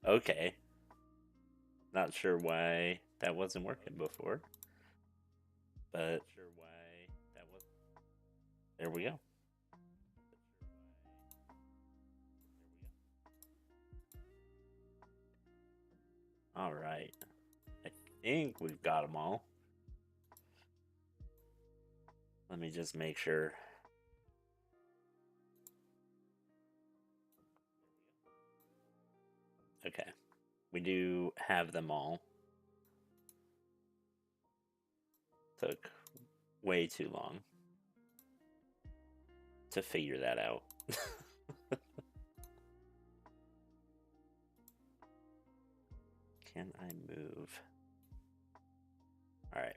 Okay. Not sure why that wasn't working before, but there we go. All right. I think we've got them all. Let me just make sure. Okay. We do have them all. Took way too long to figure that out. Can I move? All right.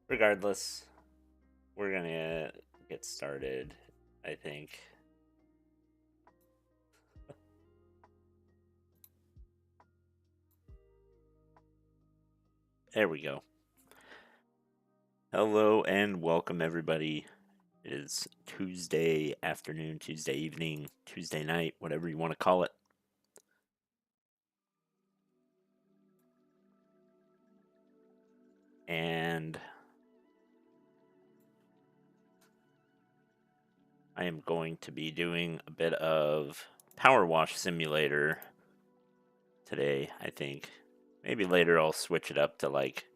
Regardless, we're going to get started, I think. There we go. Hello and welcome, everybody. It is Tuesday afternoon, Tuesday evening, Tuesday night, whatever you want to call it. And I am going to be doing a bit of Power Wash Simulator today, I think. Maybe later I'll switch it up to like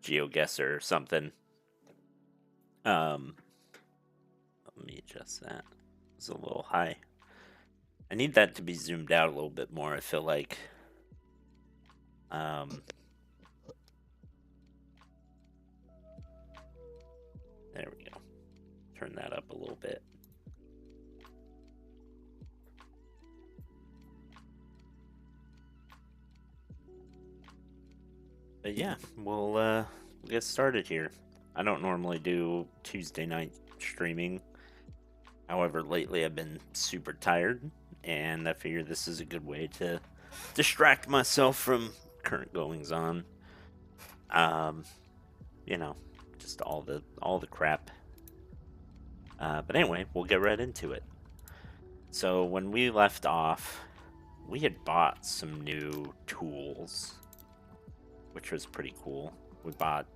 GeoGuessr or something. Let me adjust that. It's a little high. I need that to be zoomed out a little bit more. I feel like there we go. Turn that up a little bit. But yeah, we'll get started here. I don't normally do Tuesday night streaming. However, lately I've been super tired, and I figure this is a good way to distract myself from current goings on. You know, just all the crap. But anyway, we'll get right into it. So when we left off, we had bought some new tools, which was pretty cool. We bought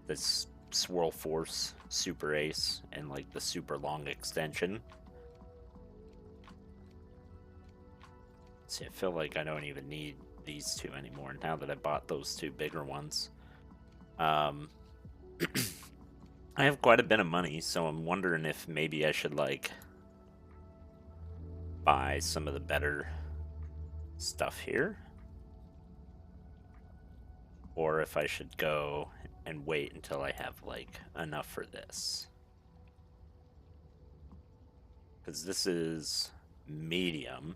this Swirl Force Super Ace and like the super long extension. See, I feel like I don't even need these two anymore now that I bought those two bigger ones. I have quite a bit of money, so I'm wondering if maybe I should like buy some of the better stuff here, or if I should go and wait until I have like enough for this, because this is medium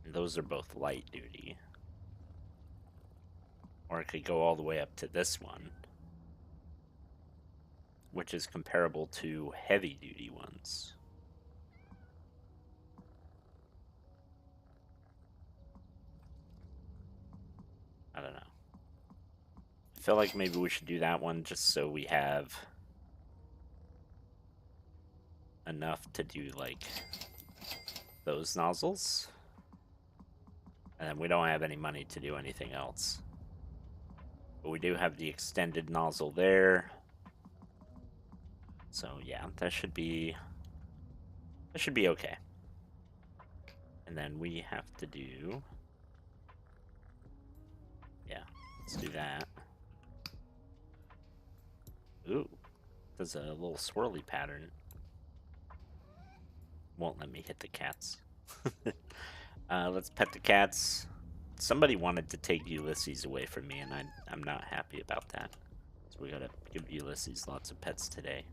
and those are both light duty. Or I could go all the way up to this one, which is comparable to heavy duty ones. I don't know. I feel like maybe we should do that one just so we have enough to do like those nozzles. And then we don't have any money to do anything else. But we do have the extended nozzle there. So yeah, that should be okay. And then we have to do, yeah, let's do that. Ooh, there's a little swirly pattern. Won't let me hit the cats. Let's pet the cats. Somebody wanted to take Ulysses away from me, and I'm not happy about that. So we gotta give Ulysses lots of pets today.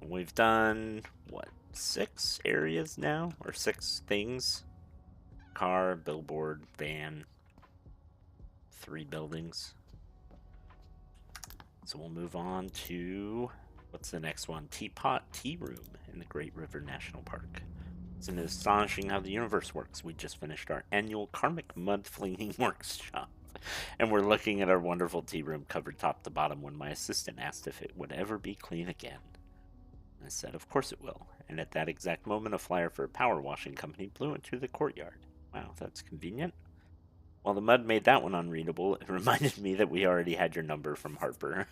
We've done, what, 6 areas now? Or 6 things? Car, billboard, van, 3 buildings. So we'll move on to, what's the next one? Teapot Tea Room in the Great River National Park. It's astonishing how the universe works. We just finished our annual karmic mud flinging workshop. And we're looking at our wonderful tea room covered top to bottom when my assistant asked if it would ever be clean again. I said, of course it will. And at that exact moment, a flyer for a power washing company blew into the courtyard. Wow, that's convenient. While the mud made that one unreadable, it reminded me that we already had your number from Harper.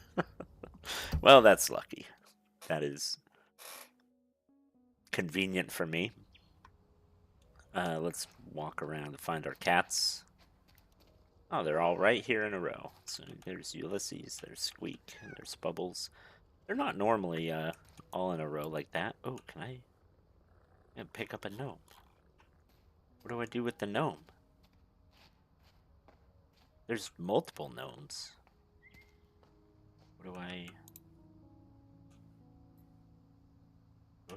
Well, that's lucky. That is convenient for me. Let's walk around and find our cats. Oh, they're all right here in a row. So there's Ulysses, there's Squeak, and there's Bubbles. They're not normally all in a row like that. Oh, can I pick up a gnome? What do I do with the gnome? There's multiple gnomes. What do I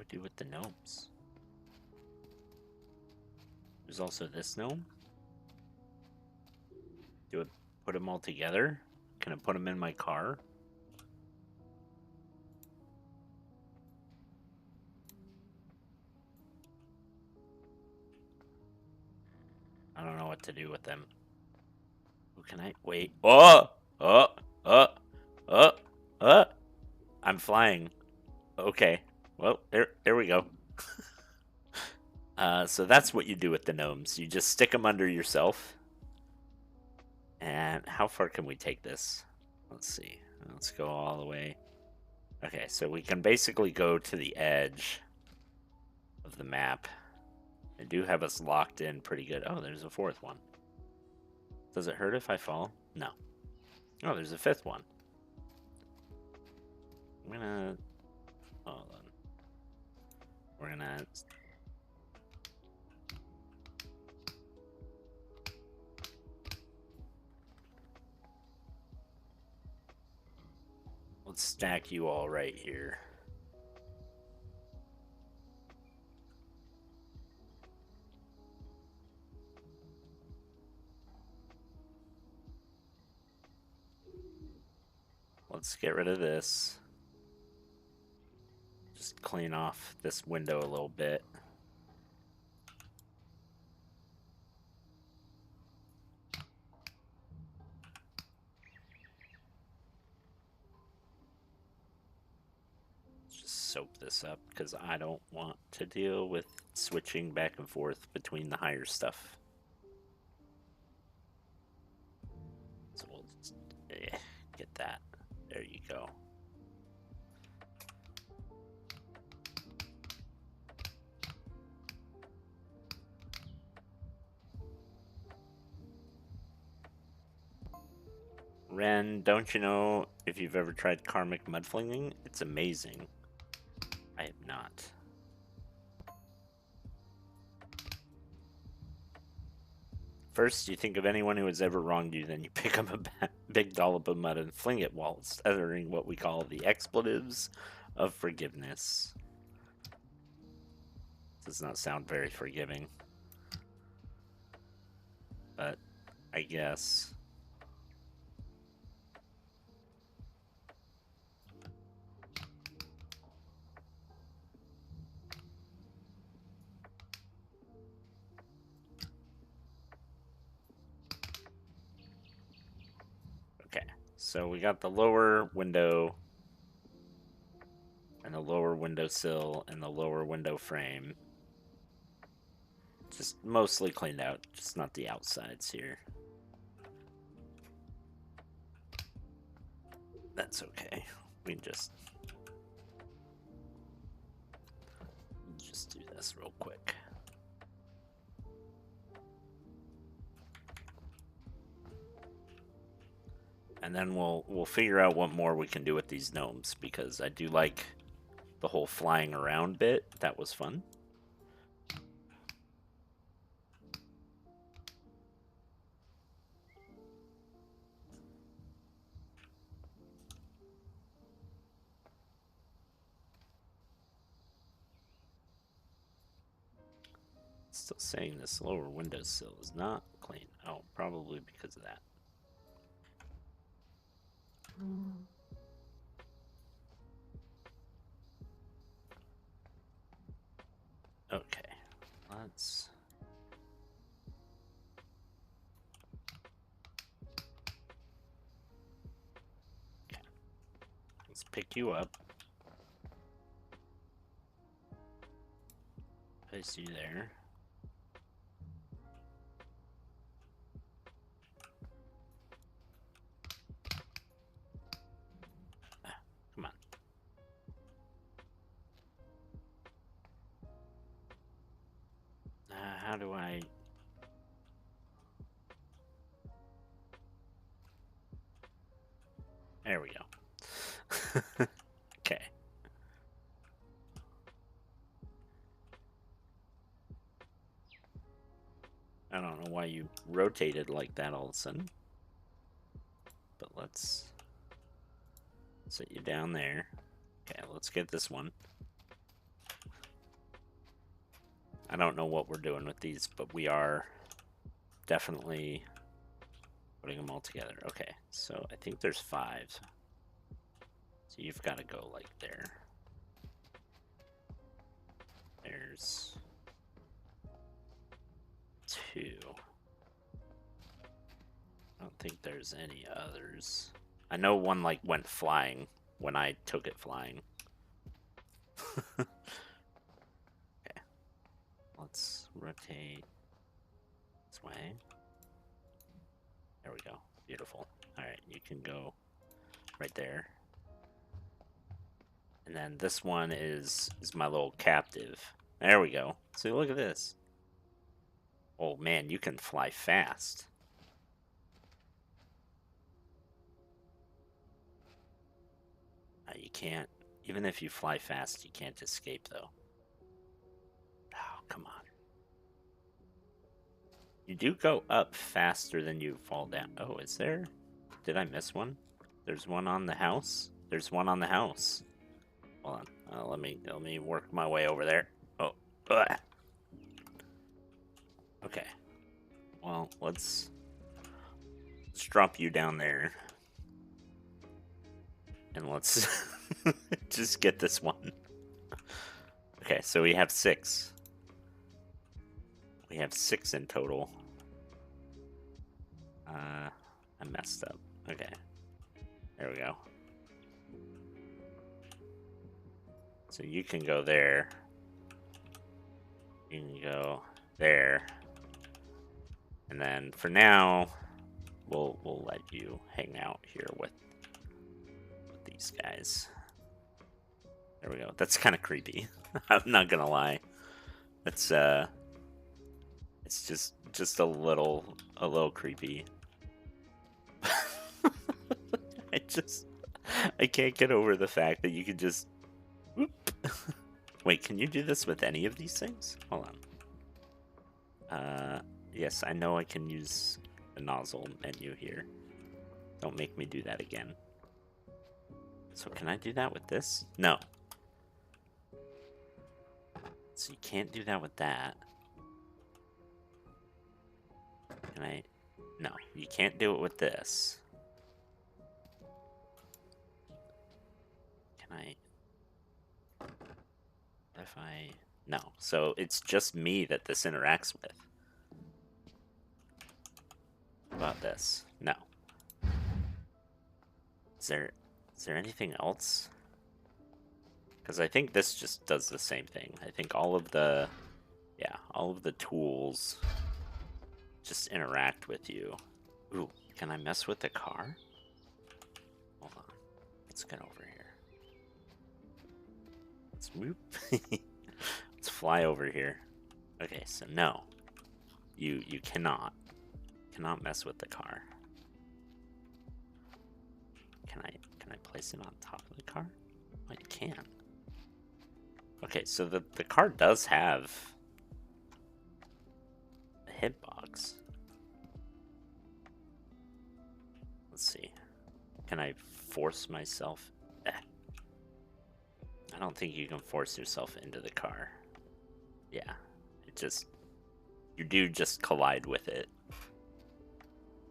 do with the gnomes? There's also this gnome. Do I put them all together? Can I put them in my car? I don't know what to do with them. Who can I wait? Oh! Oh! Oh! Oh! Oh! I'm flying. Okay. Well, there we go. So that's what you do with the gnomes. You just stick them under yourself. And how far can we take this? Let's see. Let's go all the way. Okay, so we can basically go to the edge of the map. They do have us locked in pretty good. Oh, there's a fourth one. Does it hurt if I fall? No. Oh, there's a fifth one. I'm gonna... Hold on. We're gonna... Let's stack you all right here. Let's get rid of this. Just clean off this window a little bit. Just soap this up because I don't want to deal with switching back and forth between the higher stuff. So we'll just get that. There you go. Ren, don't you know if you've ever tried karmic mudflinging? It's amazing. I have not. First, you think of anyone who has ever wronged you, then you pick up a big dollop of mud and fling it while uttering what we call the expletives of forgiveness. Does not sound very forgiving. But I guess. Okay, so we got the lower window and the lower windowsill and the lower window frame. Just mostly cleaned out, just not the outsides here. That's okay. We can just do this real quick. And then we'll figure out what more we can do with these gnomes, because I do like the whole flying around bit. That was fun. Still saying this lower windowsill is not clean. Oh, probably because of that. Okay, let's... Okay. Let's pick you up. Place you there. Come on. How do I... There we go. Okay. I don't know why you rotated like that all of a sudden. But let's sit you down there. Okay, let's get this one. I don't know what we're doing with these, but we are definitely putting them all together. Okay, so I think there's 5. So you've got to go like there. There's 2. I don't think there's any others. I know one like went flying when I took it flying. Okay. Let's rotate this way. There we go. Beautiful. Alright, you can go right there. And then this one is my little captive. There we go. See, look at this. Oh man, you can fly fast. You can't, even if you fly fast, you can't escape though. Oh, come on. You do go up faster than you fall down. Oh, is there? Did I miss one? There's one on the house? There's one on the house. Hold on. Let me work my way over there. Oh. Ugh. Okay. Well, let's drop you down there. And let's just get this one. Okay, so we have 6. We have 6 in total. I messed up. Okay. There we go. So you can go there. You can go there. And then for now, we'll let you hang out here with these guys. There we go. That's kind of creepy. I'm not gonna lie. It's just a little creepy. I can't get over the fact that you can just whoop. Wait, can you do this with any of these things? Hold on. Yes, I know I can use the nozzle menu here. Don't make me do that again. So can I do that with this? No. So you can't do that with that. Can I? No, you can't do it with this. Can I? If I... No, so it's just me that this interacts with. What about this? No. Is there anything else? Because I think this just does the same thing. I think all of the tools just interact with you. Ooh, can I mess with the car? Hold on. Let's get over here. Let's whoop. Let's fly over here. Okay, so no. You cannot mess with the car. Can I place it on top of the car? I can. Okay, so the car does have a hitbox. Let's see. Can I force myself? I don't think you can force yourself into the car. Yeah, you do just collide with it.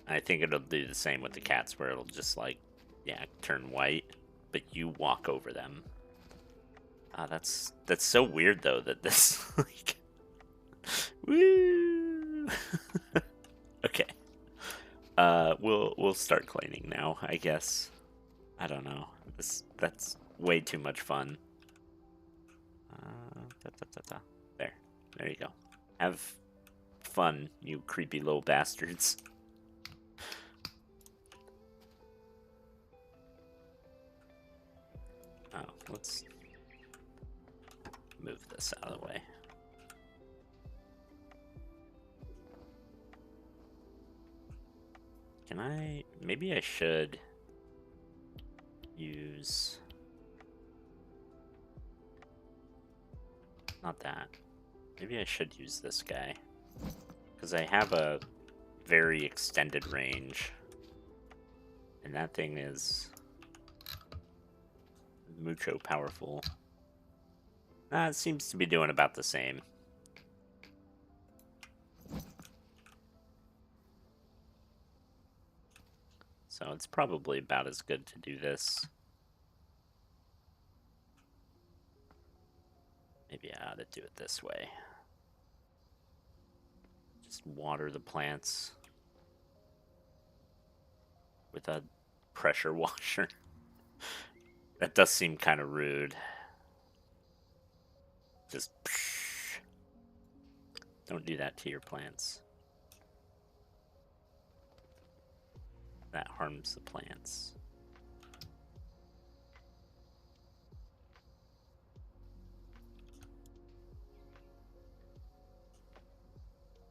I think it'll do the same with the cats, where it'll just like, yeah, turn white, but you walk over them. That's so weird though that this like, woo. Okay. We'll start cleaning now, I guess. I don't know. That's way too much fun. There. There you go. Have fun, you creepy little bastards. Oh, let's move this out of the way. Can I... Maybe I should use... Not that. Maybe I should use this guy. Because I have a very extended range. And that thing is... mucho powerful. It seems to be doing about the same. So it's probably about as good to do this. Maybe I ought to do it this way. Just water the plants with a pressure washer. That does seem kind of rude. Just psh. Don't do that to your plants. That harms the plants.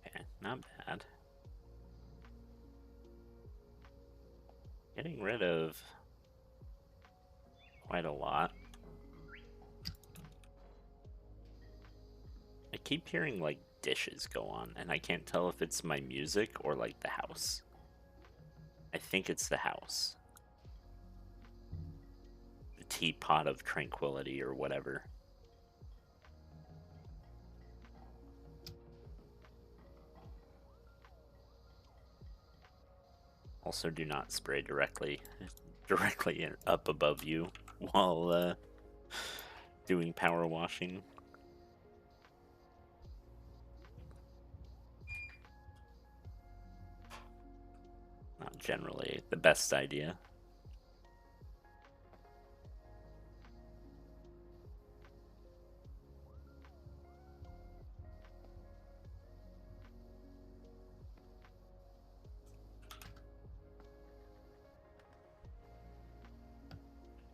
Okay, not bad. Getting rid of quite a lot. I keep hearing like dishes go on, and I can't tell if it's my music or like the house. I think it's the house. The teapot of tranquility or whatever. Also, do not spray directly up above you while doing power washing. Not generally the best idea.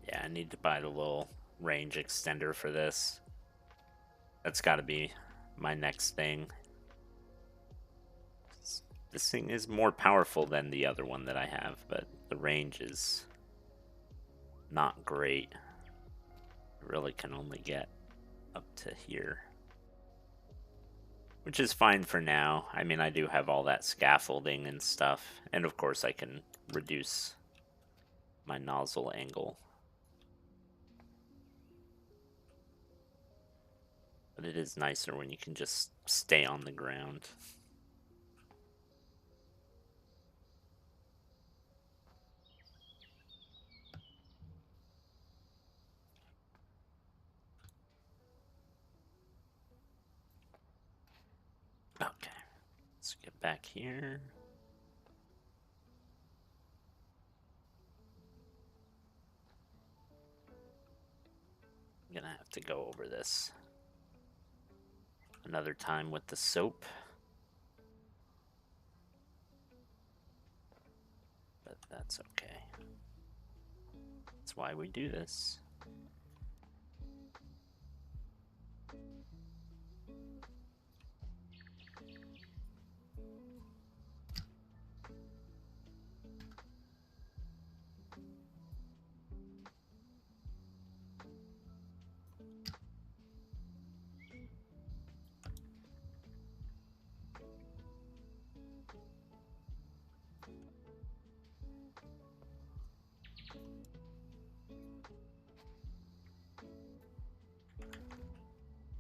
Yeah, I need to buy the little range extender for this. That's got to be my next thing. This thing is more powerful than the other one that I have, but the range is not great. It really can only get up to here, which is fine for now. I mean, I do have all that scaffolding and stuff, and of course I can reduce my nozzle angle. But it is nicer when you can just stay on the ground. Okay, let's get back here. I'm gonna have to go over this another time with the soap. But that's okay. That's why we do this.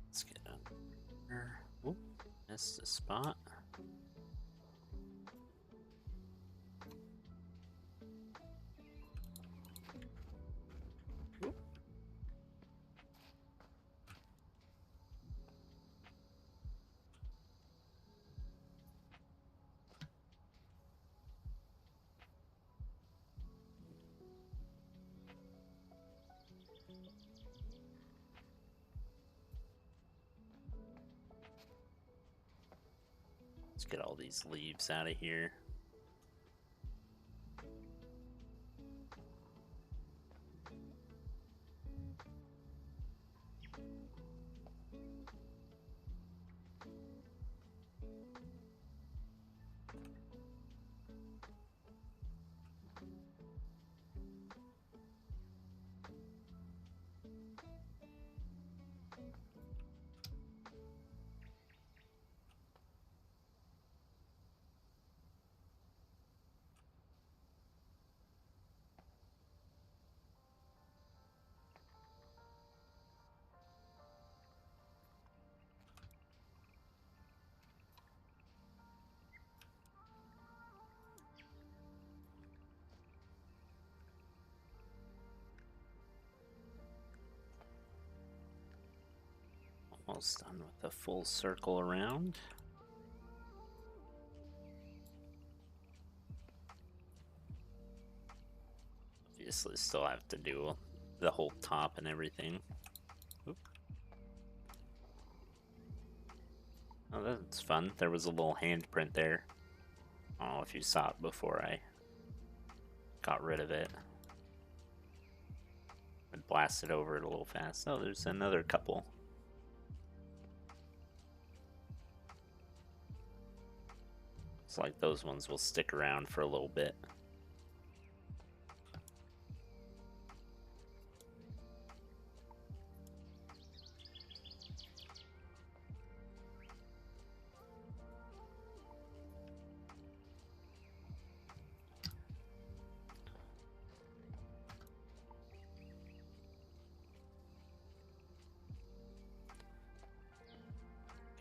Let's get under. Oop, missed a spot. Oop. get all these leaves out of here. Almost done with a full circle around. Obviously, still have to do the whole top and everything. Oop. Oh, that's fun. There was a little handprint there. I don't know if you saw it before I got rid of it. I blasted over it a little fast. Oh, there's another couple. It's like those ones will stick around for a little bit.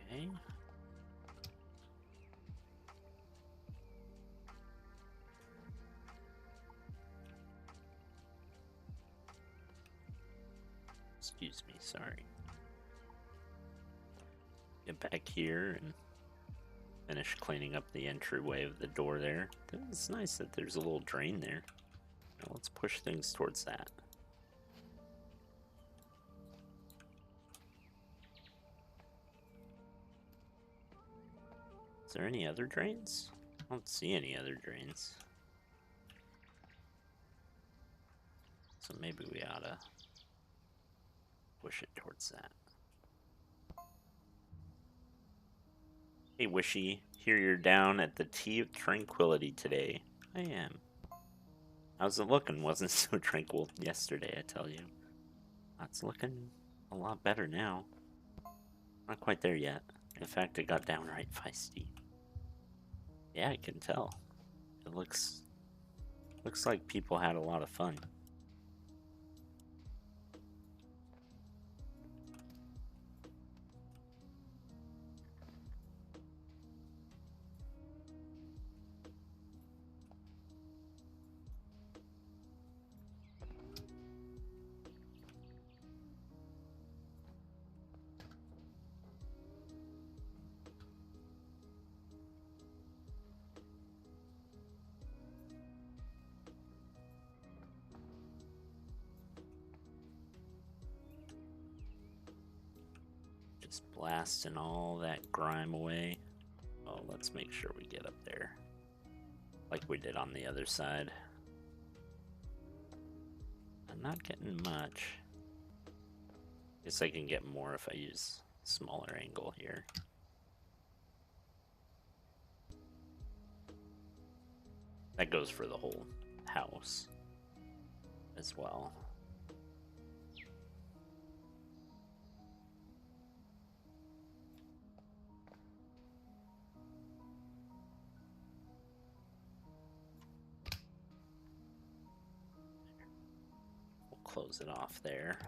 Okay. Excuse me, sorry. Get back here and finish cleaning up the entryway of the door there. It's nice that there's a little drain there. Now let's push things towards that. Is there any other drains? I don't see any other drains. So maybe we oughta push it towards that. Hey Wishy, hear you're down at the Tea of Tranquility today. I am. How's it looking? Wasn't so tranquil yesterday, I tell you. It's looking a lot better now. Not quite there yet. In fact, it got downright feisty. Yeah, I can tell. It looks like people had a lot of fun. Just blasting all that grime away. Oh, let's make sure we get up there. Like we did on the other side. I'm not getting much. Guess I can get more if I use a smaller angle here. That goes for the whole house as well. We'll close it off there.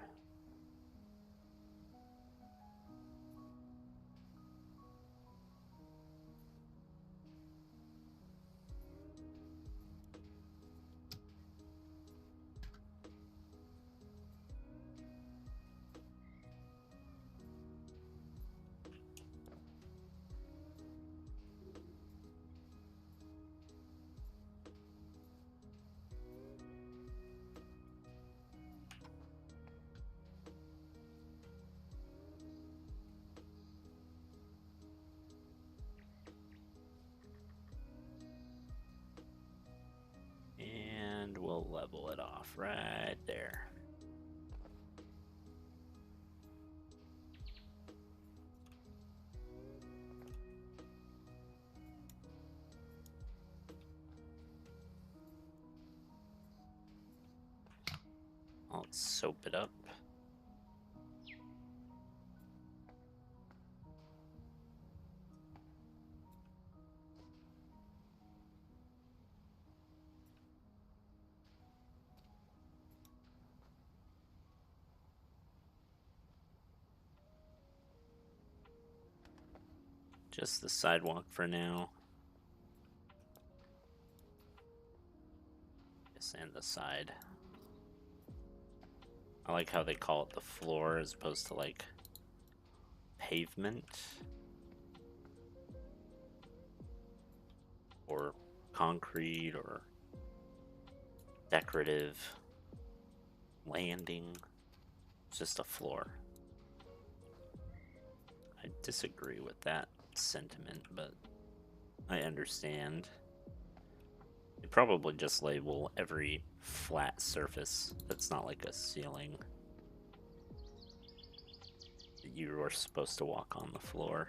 right there. I'll soap it up. Just the sidewalk for now. Yes, and the side. I like how they call it the floor as opposed to like pavement or concrete or decorative landing. It's just a floor. I disagree with that sentiment, but I understand. They probably just label every flat surface that's not like a ceiling that you are supposed to walk on the floor.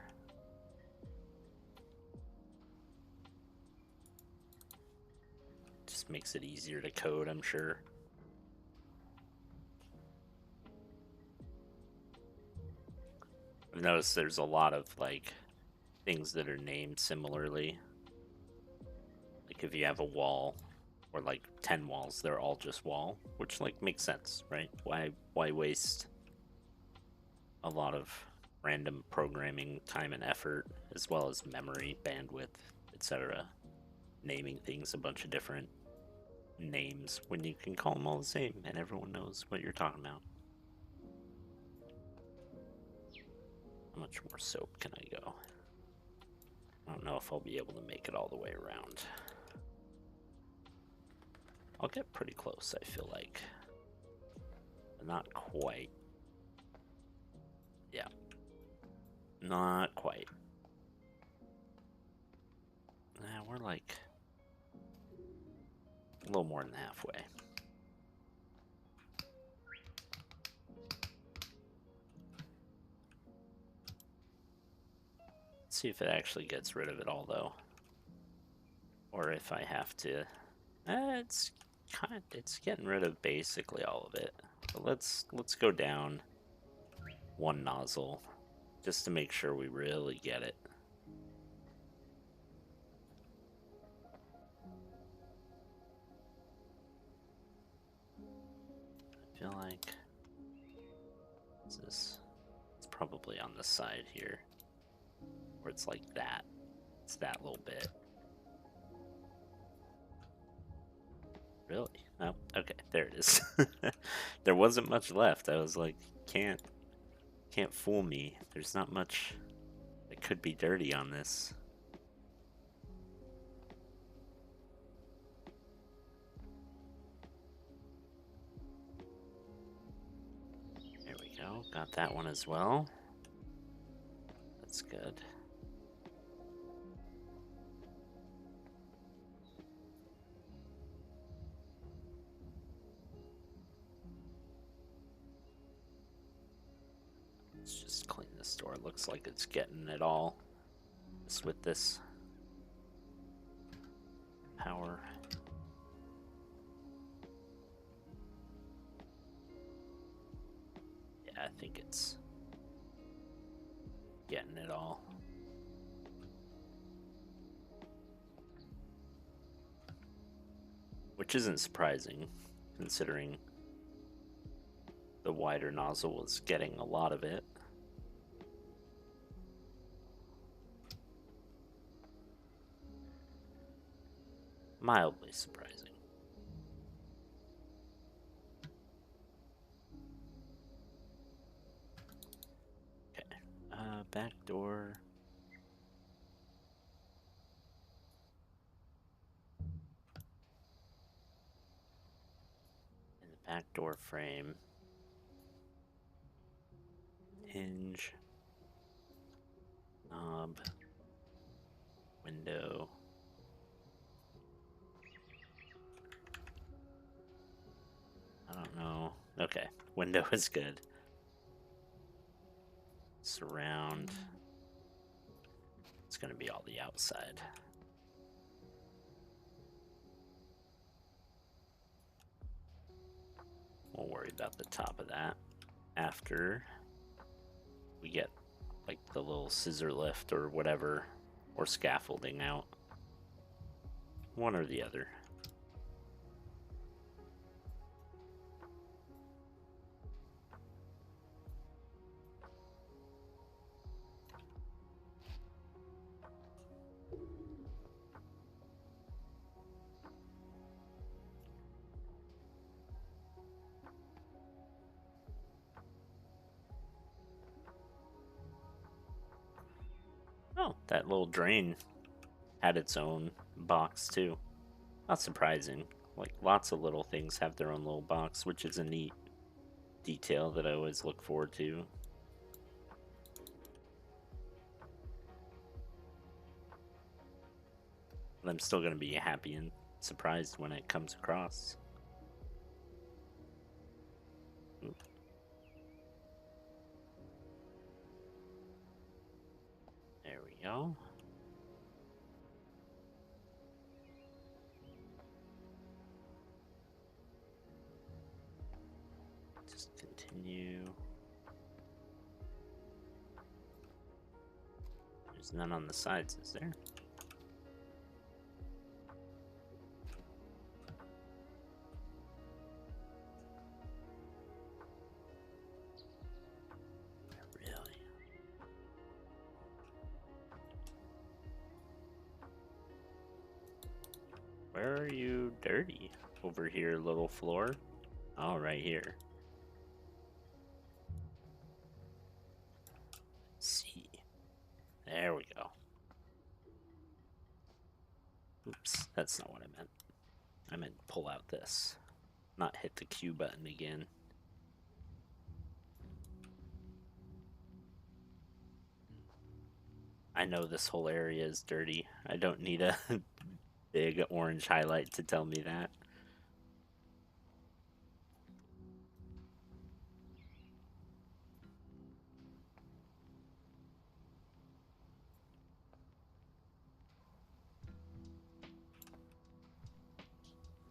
Just makes it easier to code, I'm sure. I've noticed there's a lot of like things that are named similarly. Like if you have a wall or like 10 walls, they're all just wall, which like makes sense, right? Why waste a lot of random programming time and effort as well as memory, bandwidth, etc. naming things a bunch of different names when you can call them all the same and everyone knows what you're talking about. How much more soap can I go? I don't know if I'll be able to make it all the way around. I'll get pretty close, I feel like. But not quite. Yeah. Not quite. Nah, we're like a little more than halfway. Let's see if it actually gets rid of it all, though. Or if I have to... it's getting rid of basically all of it. But let's go down one nozzle just to make sure we really get it. I feel like it's probably on the side here where it's like that. It's that little bit. Really? Oh, okay, there it is. There wasn't much left. I was like, can't fool me. There's not much that could be dirty on this. There we go. Got that one as well. That's good. Let's just clean this door. It looks like it's getting it all. Just with this power. Yeah, I think it's getting it all. Which isn't surprising, considering the wider nozzle was getting a lot of it. Mildly surprising. Okay, back door. And the back door frame. Hinge. Knob. Window. No. Okay. Window is good. Surround. It's going to be all the outside. We'll worry about the top of that after we get like the little scissor lift or whatever, or scaffolding out. One or the other. Oh, that little drain had its own box too. Not surprising. Like, lots of little things have their own little box, which is a neat detail that I always look forward to. But I'm still going to be happy and surprised when it comes across. Oop. There we go. Just continue. There's none on the sides, is there? Really? Where are you dirty? Over here, little floor? Oh, right here. See. There we go. Oops, that's not what I meant. I meant pull out this, not hit the Q button again. I know this whole area is dirty. I don't need a big orange highlight to tell me that.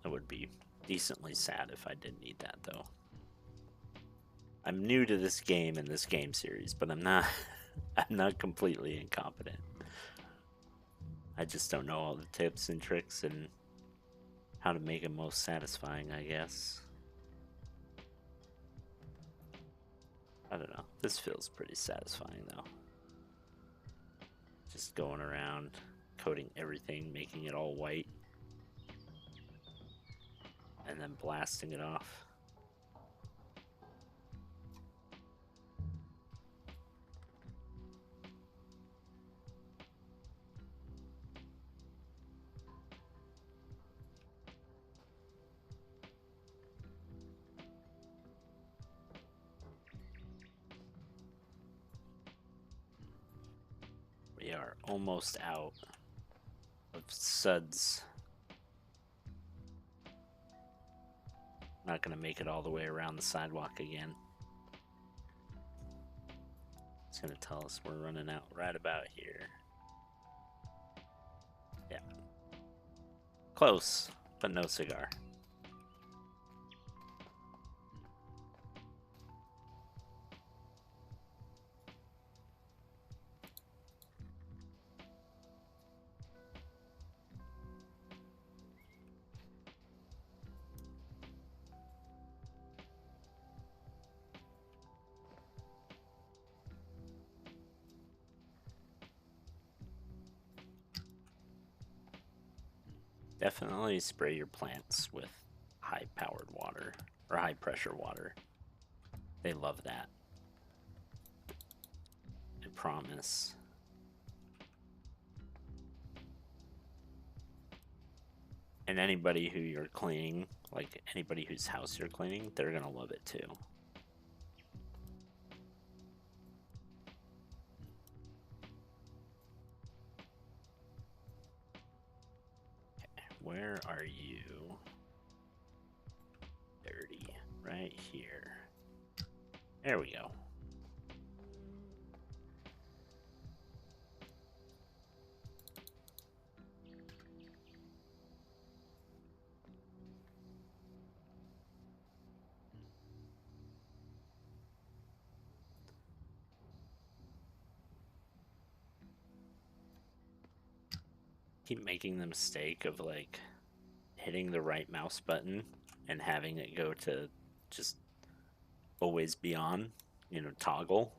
I would be decently sad if I didn't need that, though. I'm new to this game and this game series, but I'm not I'm not completely incompetent. I just don't know all the tips and tricks and how to make it most satisfying, I guess. I don't know. This feels pretty satisfying, though. Just going around, coating everything, making it all white, and then blasting it off. We are almost out of suds. Not gonna make it all the way around the sidewalk again. It's gonna tell us we're running out right about here. Yeah. Close, but no cigar. Definitely spray your plants with high-powered water or high-pressure water. They love that. I promise. And anybody who you're cleaning, like anybody whose house you're cleaning, they're gonna love it too. Okay, where are you? Dirty, right? right here. There we go. Keep making the mistake of like hitting the right mouse button and having it go to just always be on, toggle.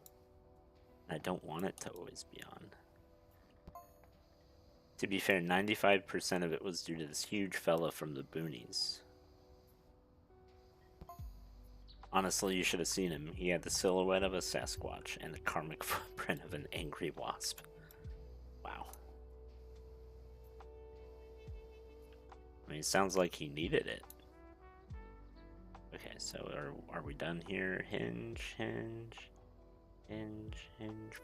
I don't want it to always be on. To be fair, 95% of it was due to this huge fella from the boonies. Honestly, you should have seen him. He had the silhouette of a Sasquatch and the karmic footprint of an angry wasp. Wow. I mean, it sounds like he needed it. Okay, so are we done here? Hinge, hinge, hinge, hinge.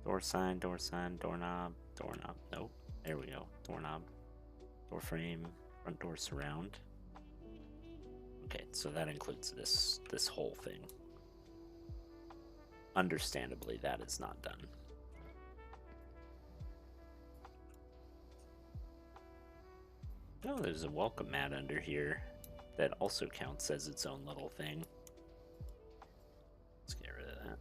Door sign, doorknob, doorknob. Nope. There we go. Doorknob, door frame, front door surround. Okay, so that includes this whole thing. Understandably, that is not done. Oh, there's a welcome mat under here that also counts as its own little thing. Let's get rid of that.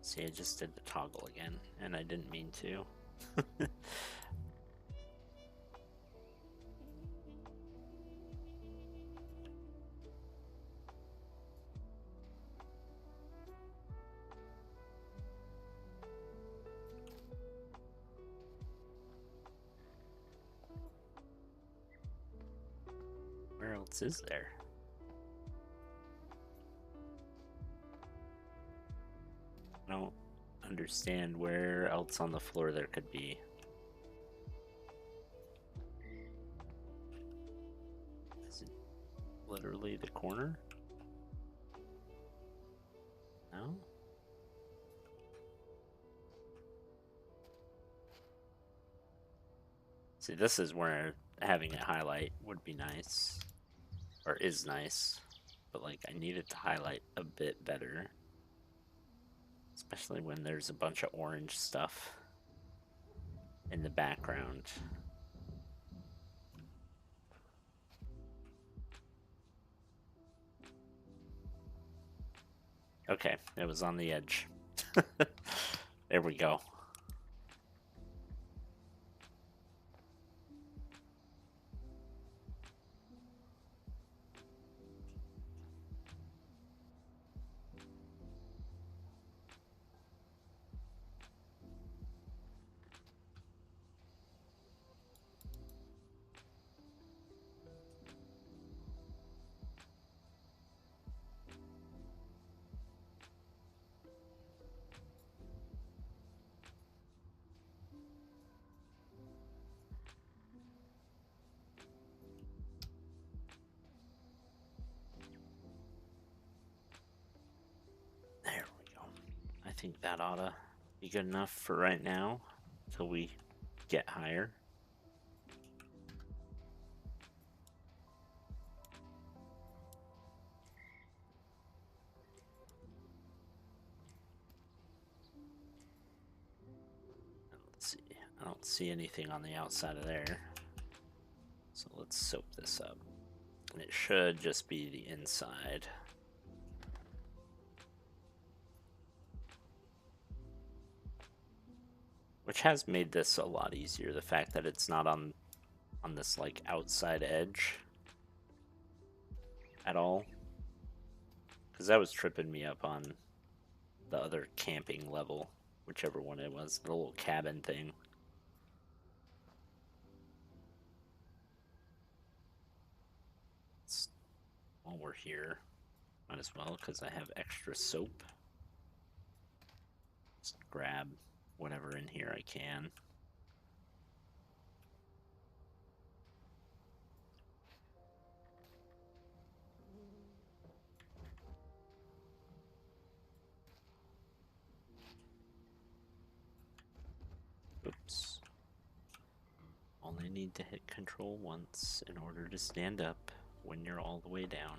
See, I just did the toggle again, and I didn't mean to. Where else is there? I don't understand where else on the floor there could be. Is it literally the corner? No? See, this is where having it highlight would be nice. Or is nice. But, like, I need it to highlight a bit better. Especially when there's a bunch of orange stuff in the background. Okay, it was on the edge. There we go. There we go. I think that ought to be good enough for right now until we get higher. Let's see. I don't see anything on the outside of there. So let's soap this up. And it should just be the inside. Which has made this a lot easier, the fact that it's not on this like outside edge at all. Because that was tripping me up on the other camping level, whichever one it was, the little cabin thing. While we're here, might as well, because I have extra soap. Just grab whatever in here I can. I only need to hit control once in order to stand up when you're all the way down.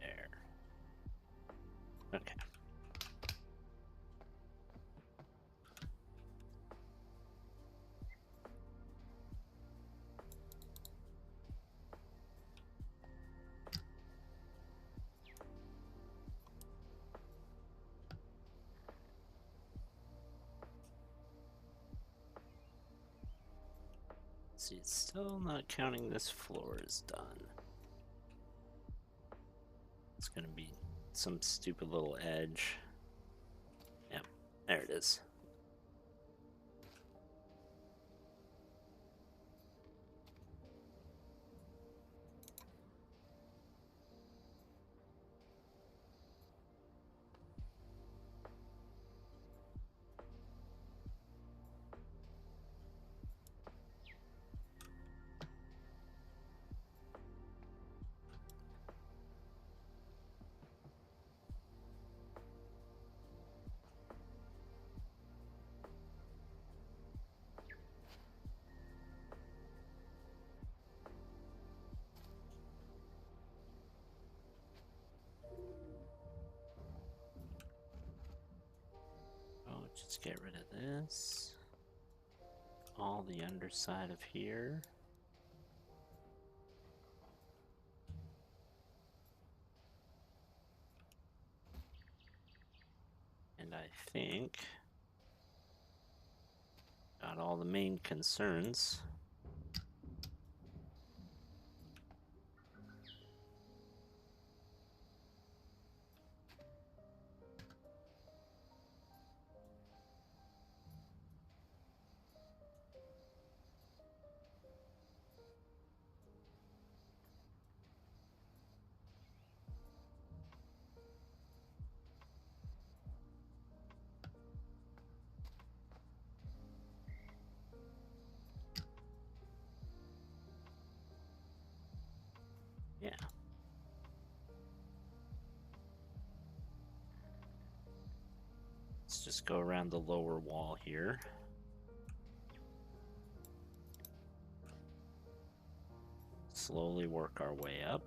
There. Okay. See, it's still not counting this floor is done. It's gonna be some stupid little edge. Yep, there it is. Oh, just get rid of this. All the underside of here. And I think got all the main concerns. Yeah. Let's just go around the lower wall here. Slowly work our way up.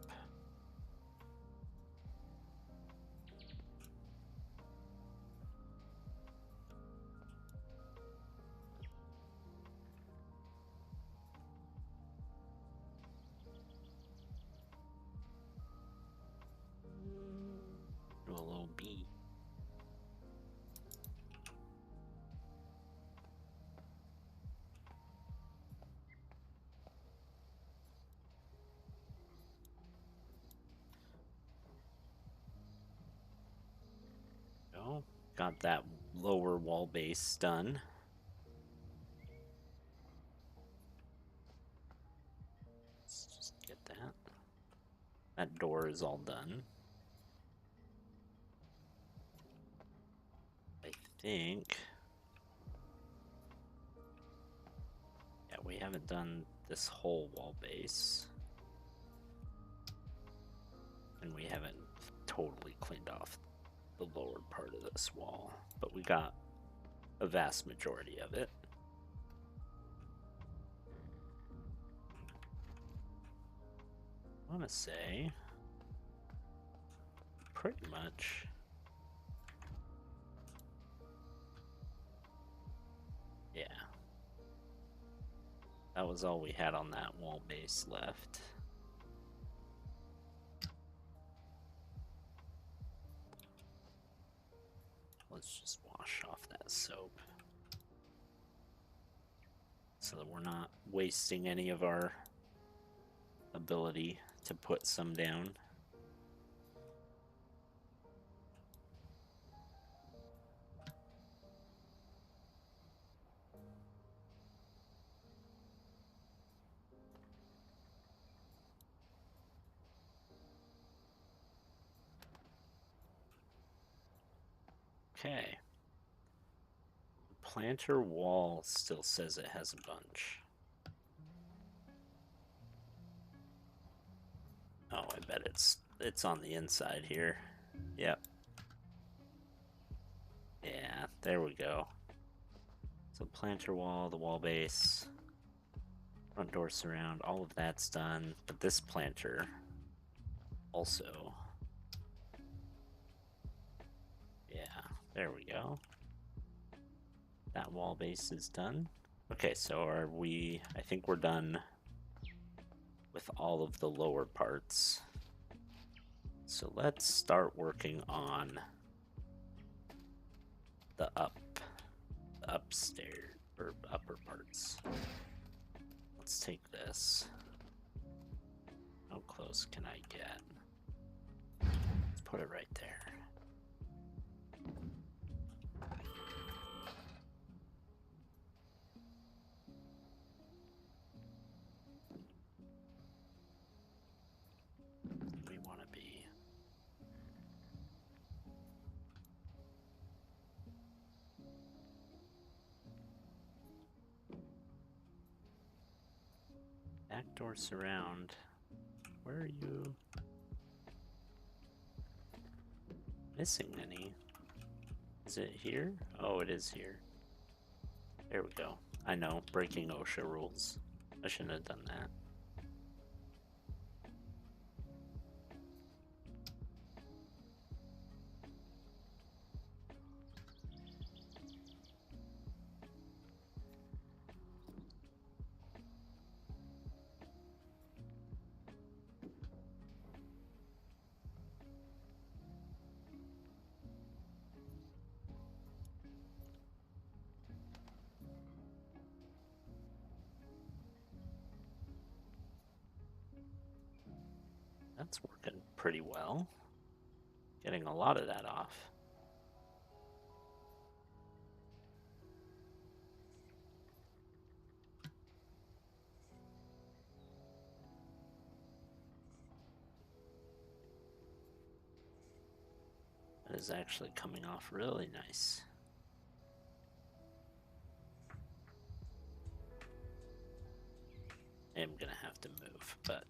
Do a little B. Go. Got that lower wall base done. Let's just get that. That door is all done. I think. Yeah, we haven't done this whole wall base. And we haven't totally cleaned off the lower part of this wall, but we got a vast majority of it. I want to say pretty much. Yeah. That was all we had on that wall base left. Let's just wash off that soap so that we're not wasting any of our ability to put some down. Okay. The planter wall still says it has a bunch. Oh, I bet it's on the inside here. Yep. Yeah, there we go. So planter wall, the wall base, front door surround, all of that's done. But this planter also. Yeah, there we go. That wall base is done. Okay, so are we... I think we're done with all of the lower parts. So let's start working on the upstairs, or upper parts. Let's take this. How close can I get? Let's put it right there. We want to be. Backdoor surround. Where are you? Missing any? Is it here? Oh, it is here. There we go. I know, breaking OSHA rules. I shouldn't have done that. That's working pretty well. Getting a lot of that off. That is actually coming off really nice. I am gonna have to move, but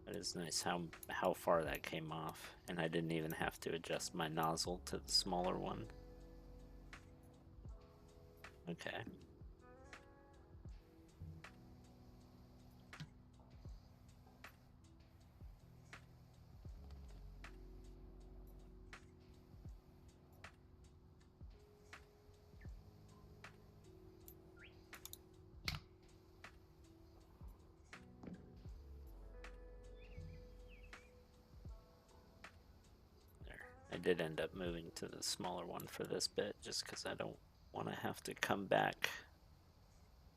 that is nice how far that came off, and I didn't even have to adjust my nozzle to the smaller one. Okay. I did end up moving to the smaller one for this bit, just because I don't want to have to come back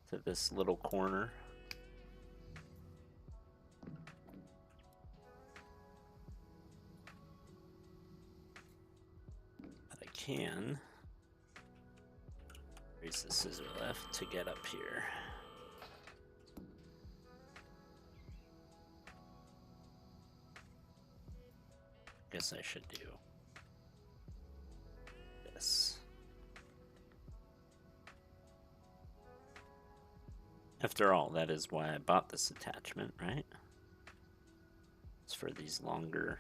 to this little corner. But I can raise the scissor lift to get up here. Guess I should do this. After all, that is why I bought this attachment, right? It's for these longer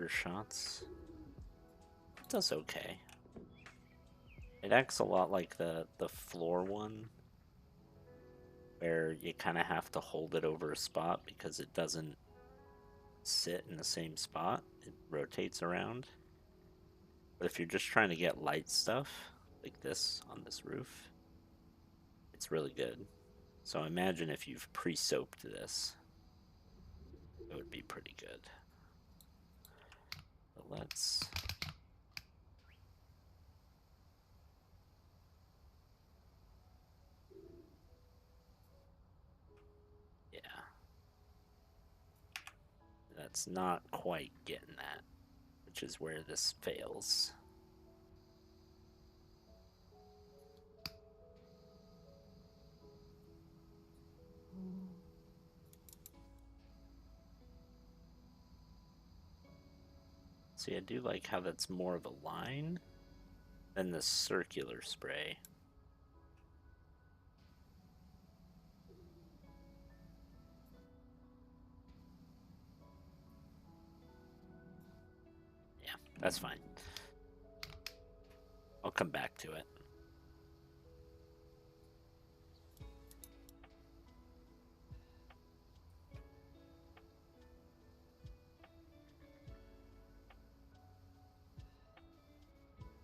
shots. It does okay. It acts a lot like the floor one, where you kind of have to hold it over a spot because it doesn't sit in the same spot. It rotates around. But if you're just trying to get light stuff, like this on this roof, it's really good. So imagine if you've pre-soaped this, it would be pretty good. But let's... Yeah. That's not quite getting that, which is where this fails. See, I do like how that's more of a line than the circular spray. That's fine. I'll come back to it.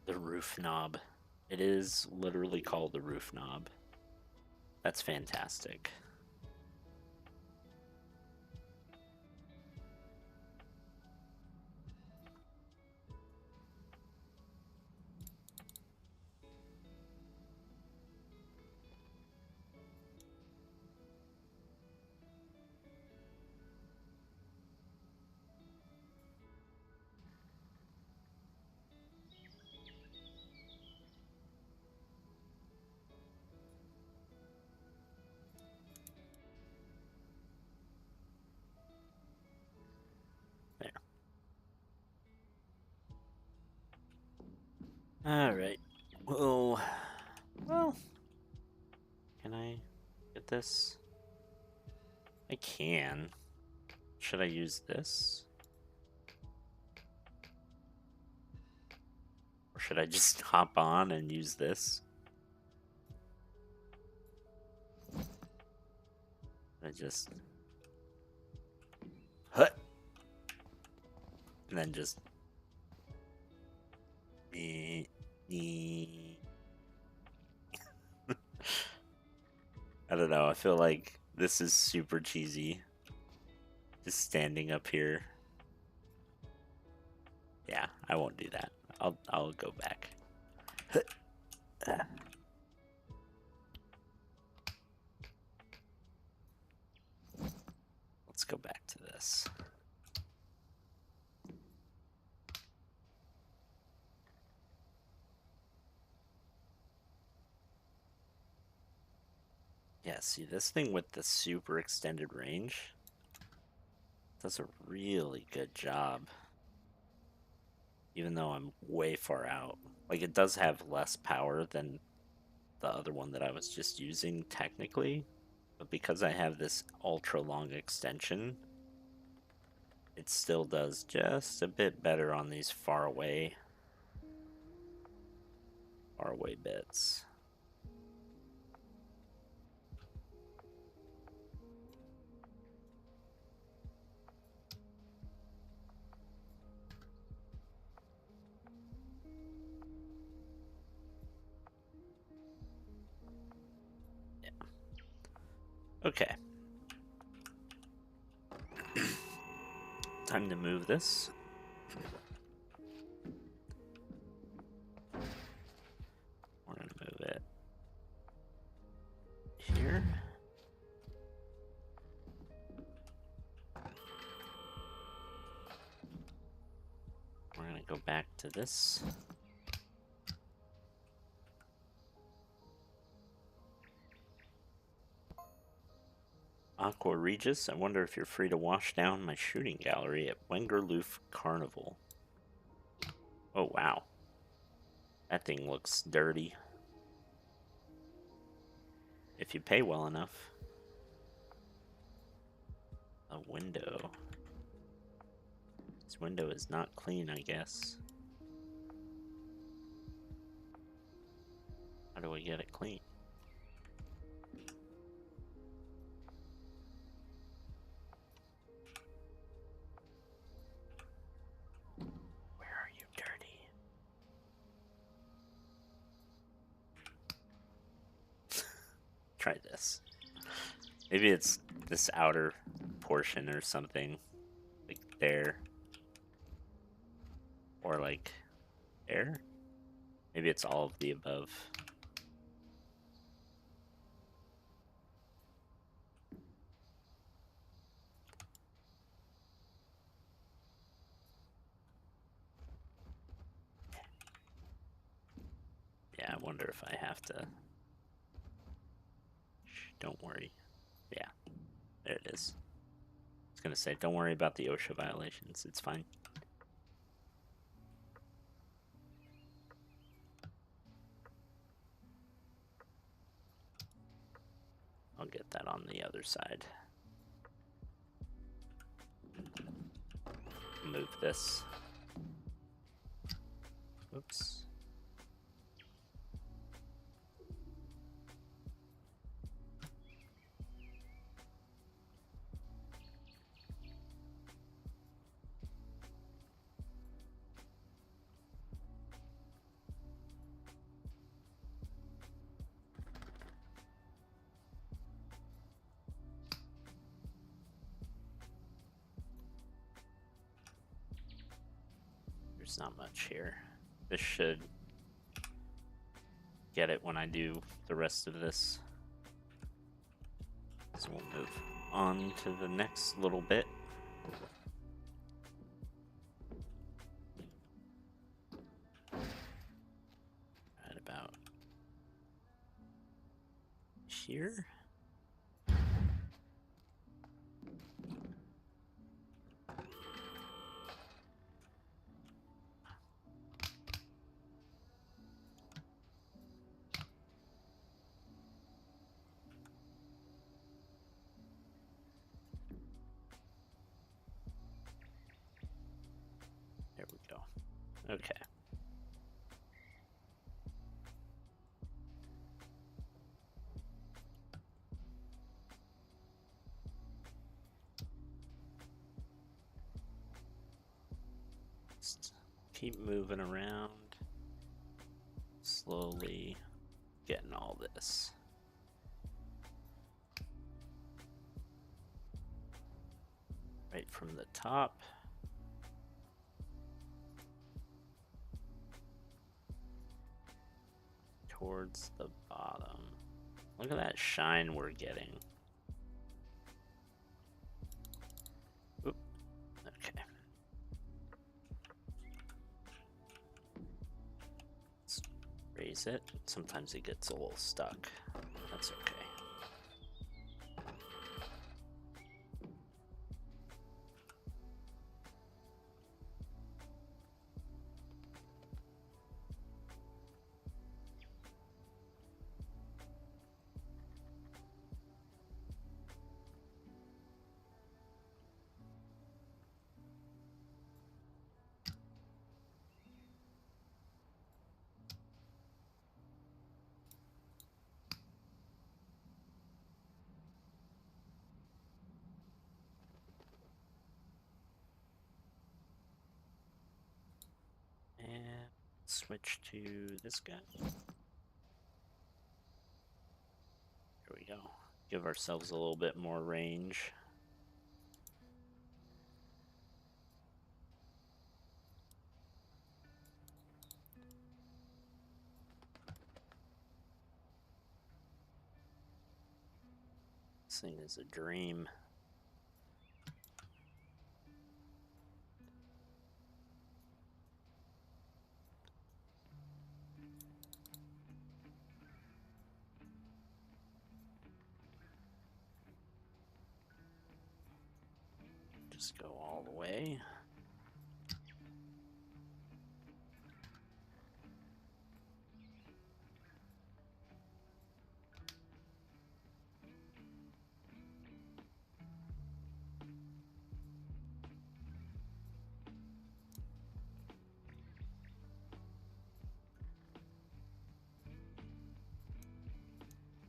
The roof knob. It is literally called the roof knob. That's fantastic. There. Alright. Well, can I get this? I can. Should I use this? Or should I just hop on and use this? I just... Hut! And then just... I don't know, I feel like this is super cheesy. Just standing up here. Yeah, I won't do that. I'll go back. Let's go back to this. Yeah, see, this thing with the super extended range does a really good job. Even though I'm way far out. Like, it does have less power than the other one that I was just using, technically. But because I have this ultra long extension, it still does just a bit better on these far away bits. Okay. Time to move this. We're gonna move it here. We're gonna go back to this. Aqua Regis, I wonder if you're free to wash down my shooting gallery at Wengerloof Carnival. Oh, wow. That thing looks dirty. If you pay well enough. A window. This window is not clean, I guess. How do I get it clean? Try this. Maybe it's this outer portion or something. Like there. Or like there. Maybe it's all of the above. Yeah, I wonder if I have to... Shh, don't worry. Yeah, there it is. I was gonna say, don't worry about the OSHA violations. It's fine. I'll get that on the other side. Move this. Oops. There's not much here. This should get it when I do the rest of this. So we'll move on to the next little bit. Right about here. There we go. Okay. Just keep moving around, slowly getting all this. Right from the top. Towards the bottom. Look at that shine we're getting. Oop. Okay. Let's raise it. Sometimes it gets a little stuck. That's okay. And switch to this guy. There we go. Give ourselves a little bit more range. This thing is a dream. Just go all the way.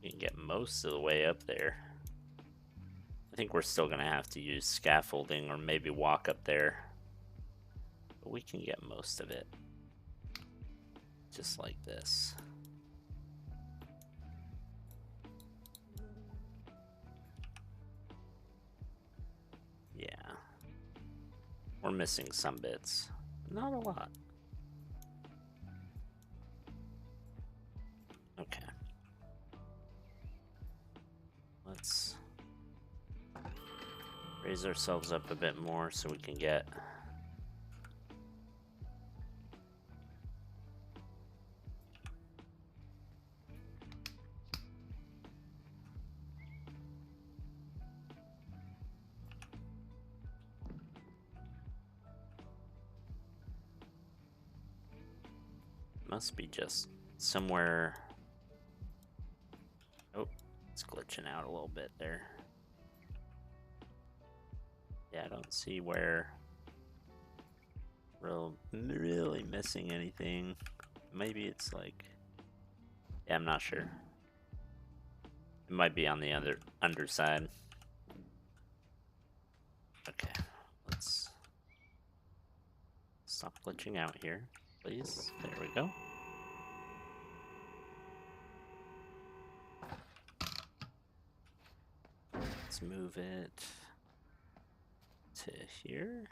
You can get most of the way up there. I think we're still gonna have to use scaffolding or maybe walk up there. But we can get most of it. Just like this. Yeah. We're missing some bits. Not a lot. Okay. Let's raise ourselves up a bit more so we can get must be just somewhere. Oh, it's glitching out a little bit there. Yeah, I don't see where really missing anything. Maybe it's like, yeah, I'm not sure. It might be on the underside. Okay, let's stop glitching out here, please. There we go. Let's move it to here.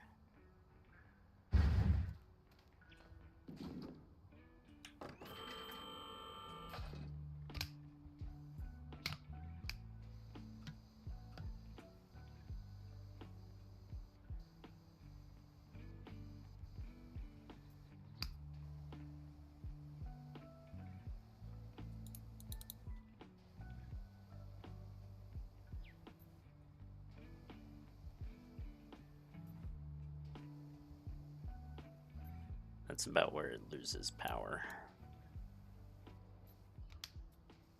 That's about where it loses power.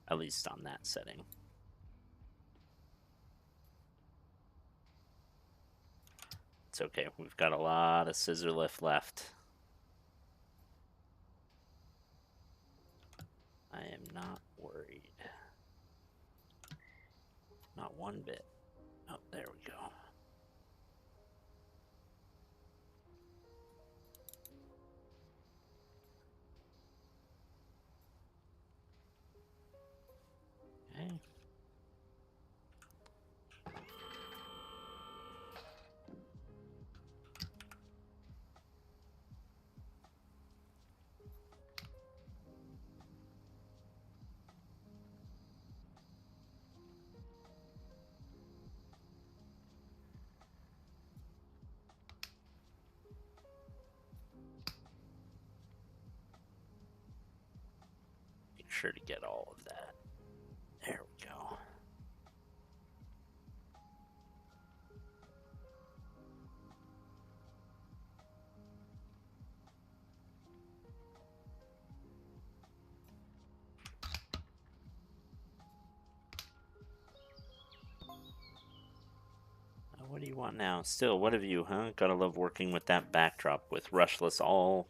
At least on that setting. It's okay, we've got a lot of scissor lift left. I am not worried. Not one bit. Oh, there we go. Okay. Make sure to get all of that. There we go. What do you want now? Still, what have you, huh? Gotta love working with that backdrop with Rushless all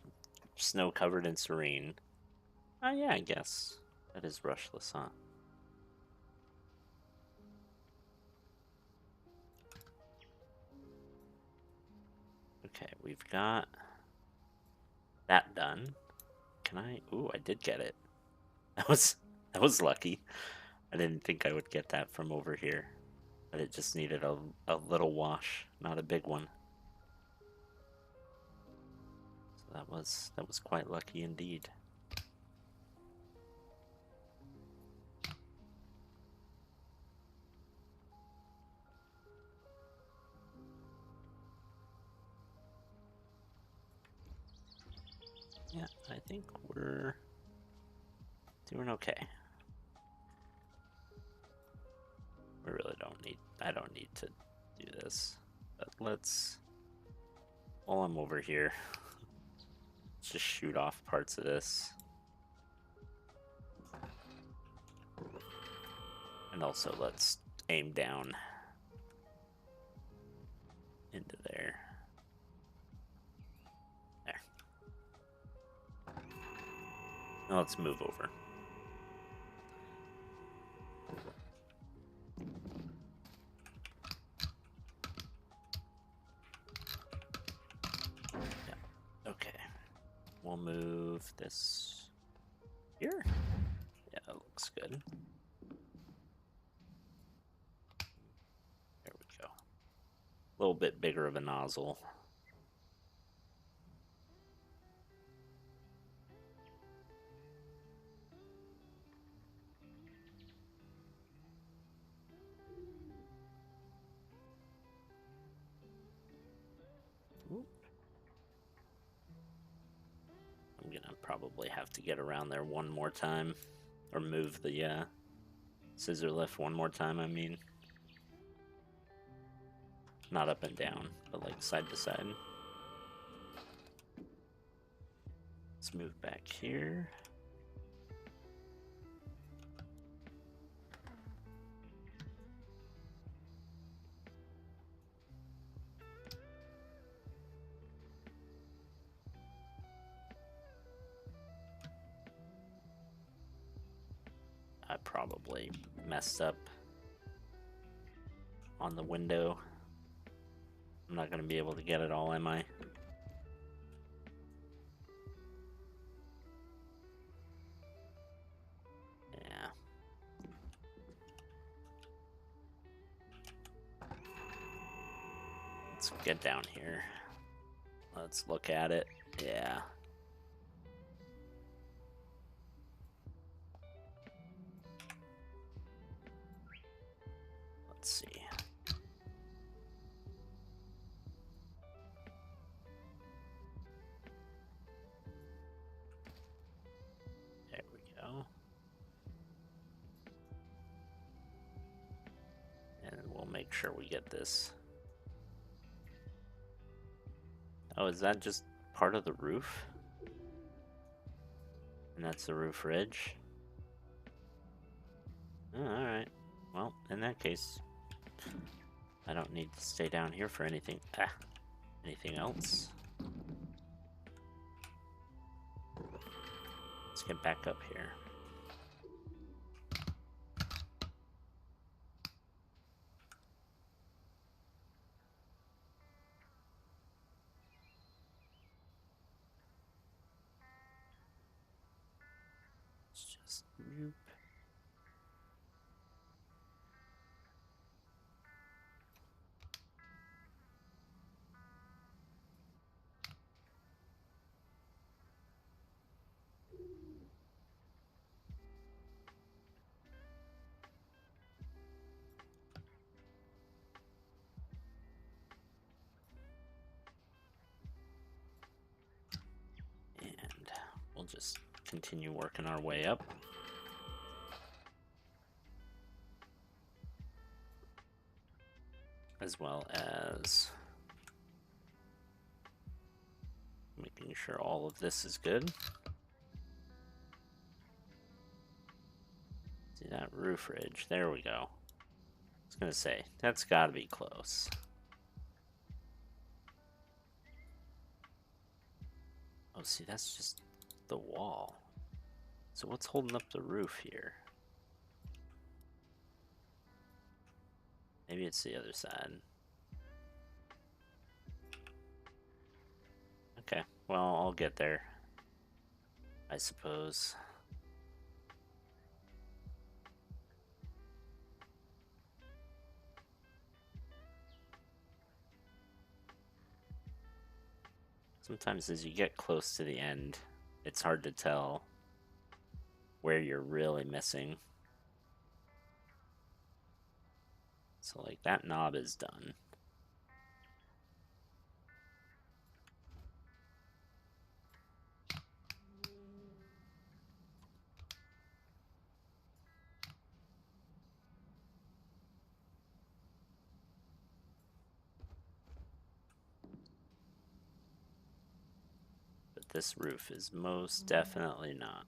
snow covered and serene. Oh yeah, I guess. That is Rushless, huh? Okay, we've got that done. Can I? Ooh, I did get it. That was lucky. I didn't think I would get that from over here. But it just needed a little wash, not a big one. So that was quite lucky indeed. Yeah, I think we're doing okay. We really I don't need to do this. But let's, while I'm over here, just shoot off parts of this. And also let's aim down into there. There. Now let's move over. Yeah. Okay. We'll move this here. Yeah, that looks good. There we go. A little bit bigger of a nozzle. Oop. I'm gonna probably have to get around there one more time, or move the scissor lift one more time, I mean. Not up and down, but like side to side. Let's move back here. I probably messed up on the window. I'm not going to be able to get it all, am I? Yeah. Let's get down here. Let's look at it. Yeah. Let's see. There we go. And we'll make sure we get this. Oh, is that just part of the roof? And that's the roof ridge? Oh, alright. Well, in that case, I don't need to stay down here for anything. Anything else? Let's get back up here. It's just nope. And we'll just continue working our way up. As well as making sure all of this is good. See that roof ridge? There we go. I was gonna say, that's gotta be close. Oh, see, that's just the wall. So what's holding up the roof here? Maybe it's the other side. Okay, well, I'll get there, I suppose. Sometimes as you get close to the end, it's hard to tell where you're really missing. So like that knob is done. But this roof is most definitely not.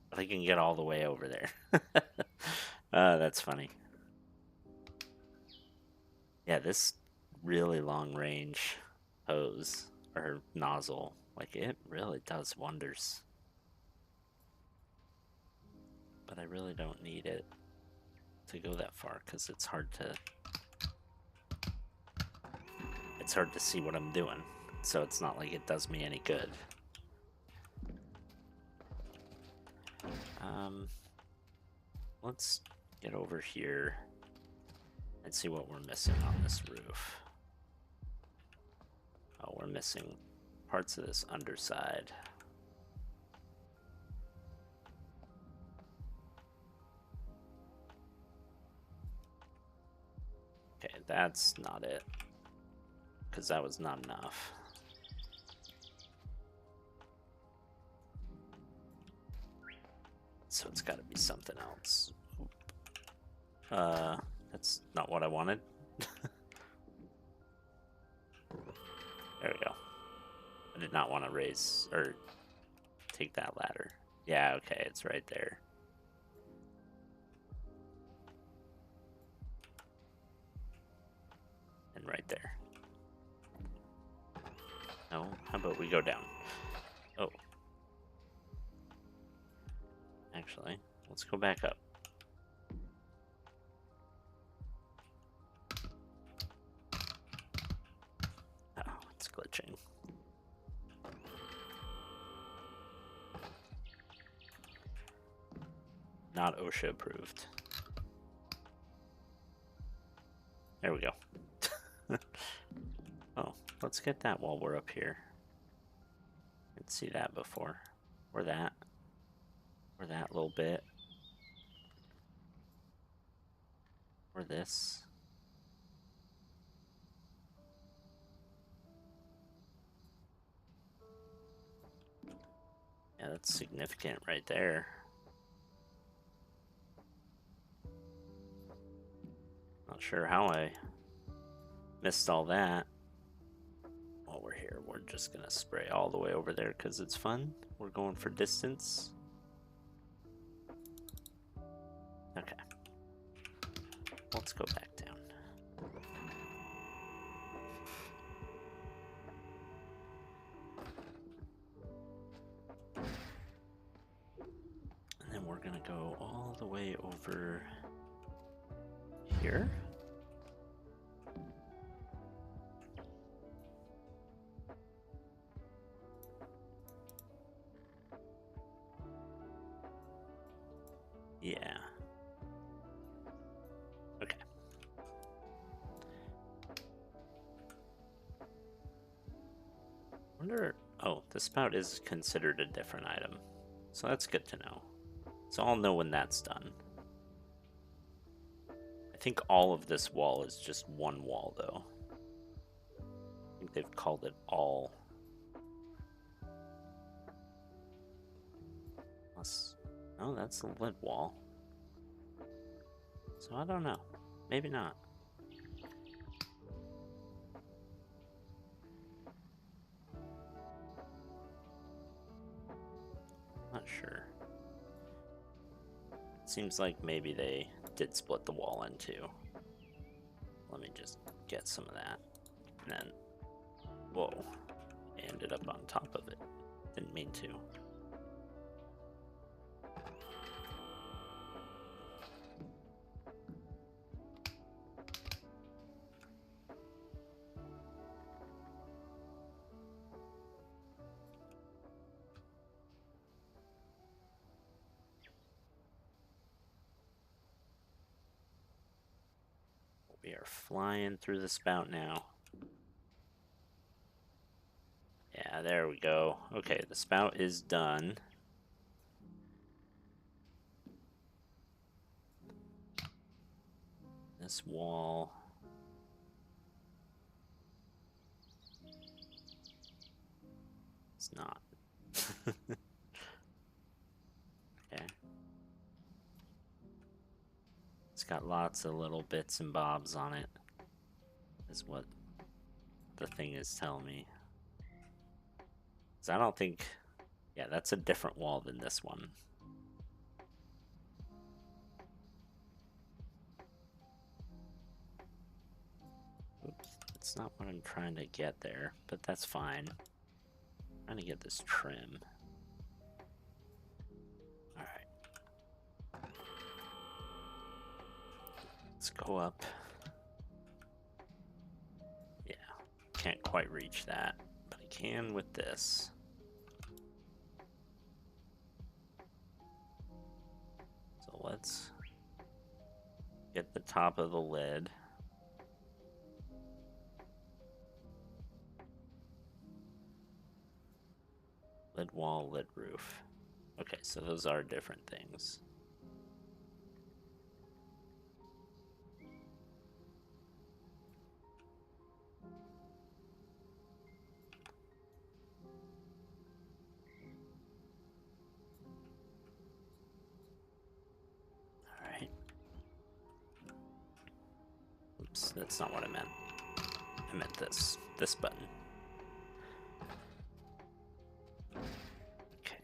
But I can get all the way over there. That's funny. Yeah, this really long range hose or nozzle, like it really does wonders. But I really don't need it to go that far because it's hard to see what I'm doing. So it's not like it does me any good. Let's get over here and see what we're missing on this roof. Oh, we're missing parts of this underside. Okay, that's not it, because that was not enough. So it's got to be something else. That's not what I wanted. There we go. I did not want to raise or take that ladder. Yeah, okay, it's right there. And right there. No, how about we go down? Oh. actually. Let's go back up. Oh, it's glitching. Not OSHA approved. There we go. Oh, let's get that while we're up here. Didn't see that before. Or that. Or that little bit. Or this. Yeah, that's significant right there. Not sure how I missed all that. While we're here, we're just gonna spray all the way over there because it's fun. We're going for distance. Okay. Let's go back down. And then we're gonna go all the way over here. Yeah. Okay. Wonder. Oh, the spout is considered a different item. So that's good to know. So I'll know when that's done. I think all of this wall is just one wall, though. I think they've called it all. Unless... Oh, that's the lid wall. So I don't know. Maybe not. Not sure. Seems like maybe they did split the wall in two. Let me just get some of that. And then, whoa, I ended up on top of it. Didn't mean to. We are flying through the spout now. Yeah, there we go. Okay, the spout is done. This wall. It's not. Okay. It's got lots of little bits and bobs on it, is what the thing is telling me. 'Cause I don't think... Yeah, that's a different wall than this one. Oops, that's not what I'm trying to get there, but that's fine. I'm trying to get this trim. Alright. Let's go up. Yeah, can't quite reach that, but I can with this. So let's get the top of the lid. Lid wall, lid roof. Okay, so those are different things. Alright. Oops, that's not what I meant. I meant this button. Okay.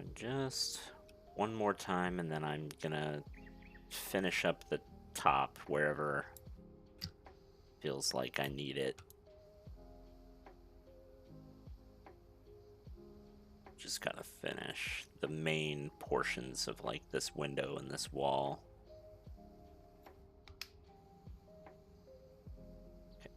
And just one more time, and then I'm gonna finish up the top wherever feels like I need it. Just gotta finish the main portions of like this window and this wall. Okay.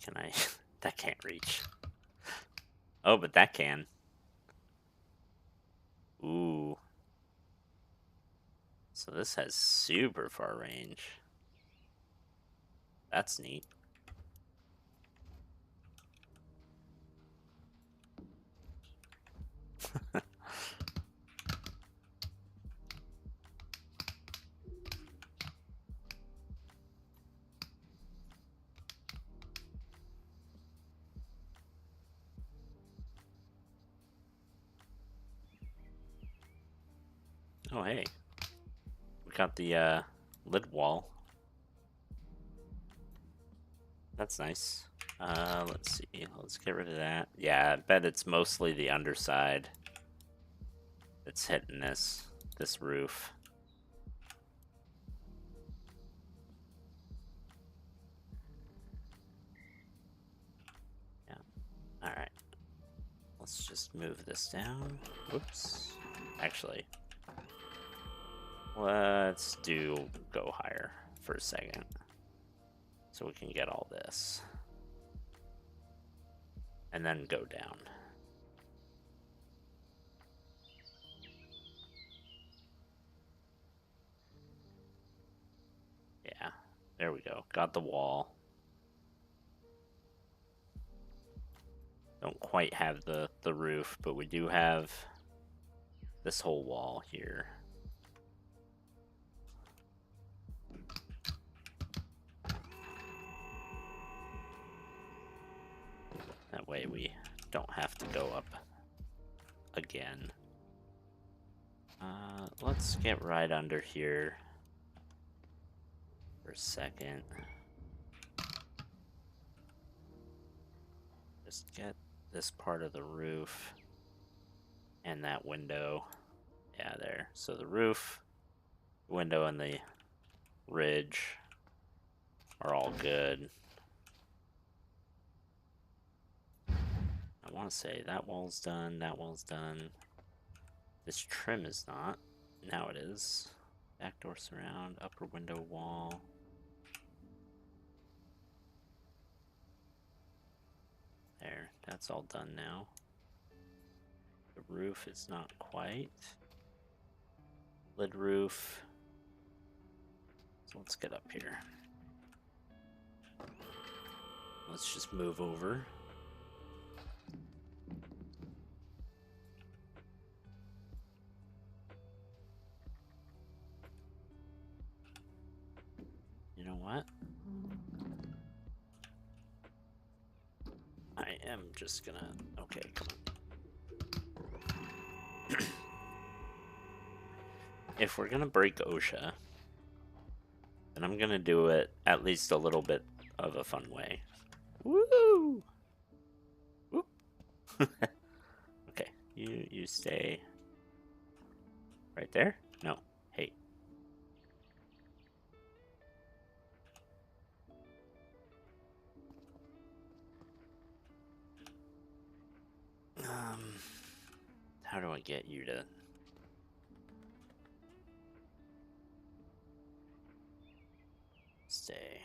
Can I? That can't reach. Oh, but that can. Ooh. So this has super far range. That's neat. Oh, hey. We got the lid wall. That's nice. Let's see. Let's get rid of that. Yeah, I bet it's mostly the underside that's hitting this roof. Yeah. All right. Let's just move this down. Whoops. Actually, let's go higher for a second so we can get all this. And then go down. Yeah, there we go. Got the wall. Don't quite have the roof, but we do have this whole wall here. That way we don't have to go up again. Let's get right under here for a second. Just get this part of the roof and that window. Yeah, there. So the roof, window, and the ridge are all good. I want to say that wall's done, that wall's done. This trim is not. Now it is. Back door surround, upper window wall. There, that's all done now. The roof is not quite. Lid roof. So let's get up here. Let's just move over. You know what? I am just gonna... Okay, come on. If we're gonna break OSHA, then I'm gonna do it at least a little bit of a fun way. Woo! Whoop. Okay, you stay right there. No, hey. How do I get you to? Stay.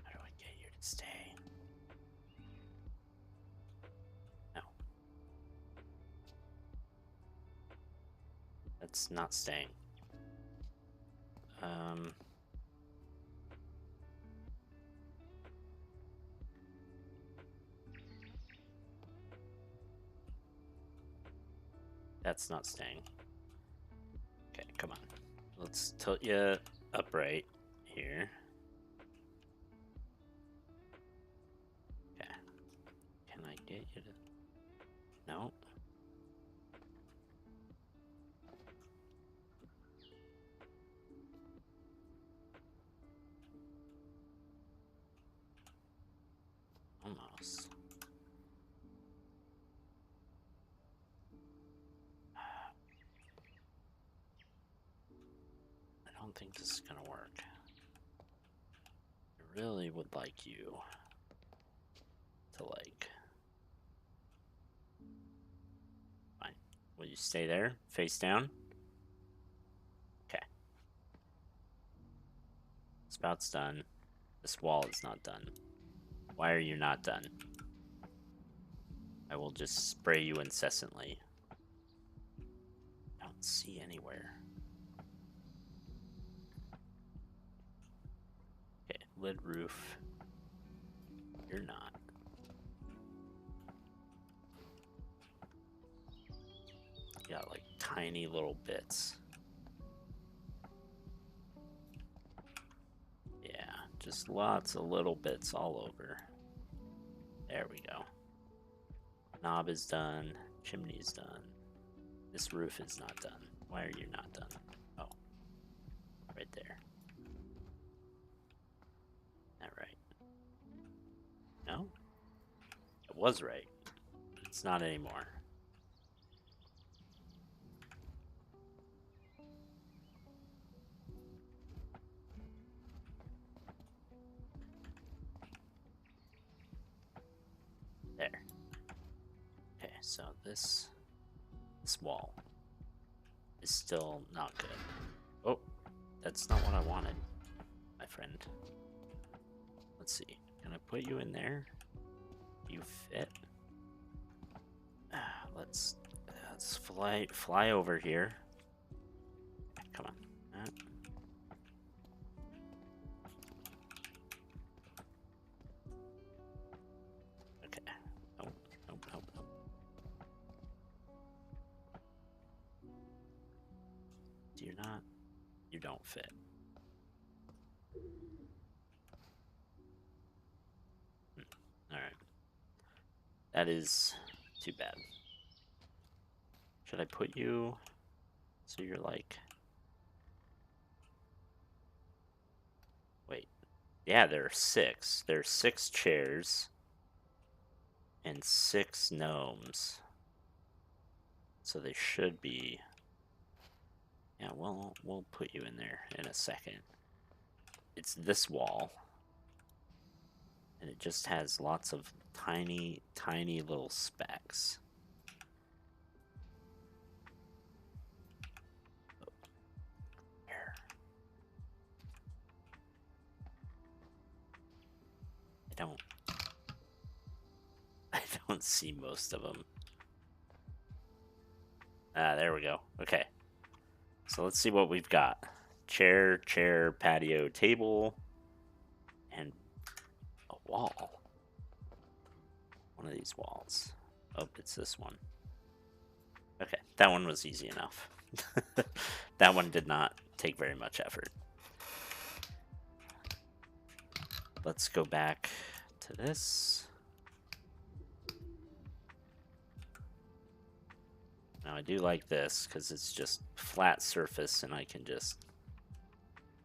How do I get you to stay? No. That's not staying. That's not staying. Okay, come on. Let's tilt you upright here. Okay. Can I get you to... No. Almost. I don't think this is gonna work. I really would like you to like... Fine. Will you stay there, face down? Okay. Spout's done. This wall is not done. Why are you not done? I will just spray you incessantly. I don't see anywhere. Okay, lid roof. You're not. You got like tiny little bits. Yeah, just lots of little bits all over. There we go. Knob is done. Chimney's done. This roof is not done. Why are you not done? Oh, right there. That right? No? It was right. But it's not anymore. There. Okay, so this wall is still not good. Oh, that's not what I wanted, my friend. Let's see. Can I put you in there? You fit? Let's fly over here. Come on. Okay. Nope. Nope. Nope. Nope. Do you not? You don't fit. All right. That is too bad. Should I put you so you're like... Wait. Yeah, there are 6. There are 6 chairs and 6 gnomes. So they should be... Yeah, well, we'll put you in there in a second. It's this wall. And it just has lots of tiny, tiny little specks. Oh, there. I don't see most of them. Ah, there we go. Okay. So let's see what we've got. Chair, patio, table, and a wall. One of these walls. Oh, it's this one. Okay, that one was easy enough. That one did not take very much effort. Let's go back to this. Now I do like this because it's just flat surface and I can just...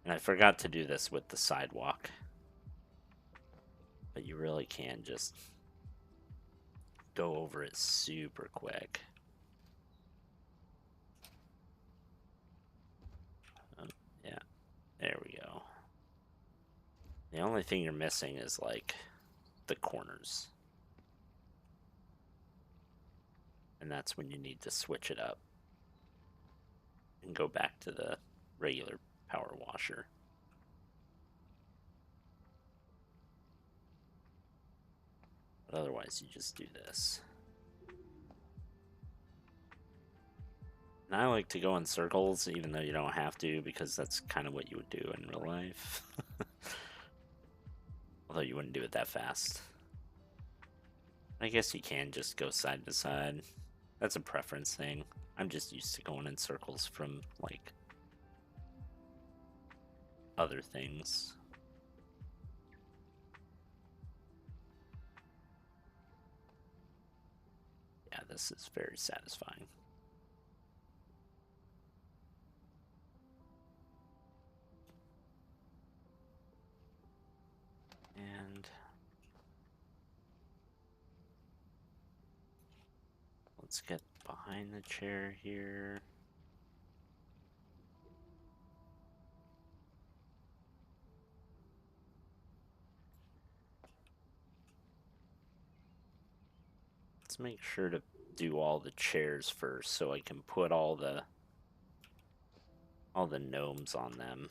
And I forgot to do this with the sidewalk. But you really can just go over it super quick. Yeah, there we go. The only thing you're missing is like the corners. And that's when you need to switch it up and go back to the regular power washer. But otherwise, you just do this. And I like to go in circles, even though you don't have to, because that's kind of what you would do in real life. Although you wouldn't do it that fast. I guess you can just go side to side. That's a preference thing. I'm just used to going in circles from, like, other things. Yeah, this is very satisfying. And let's get behind the chair here. Let's make sure to do all the chairs first so I can put all the gnomes on them.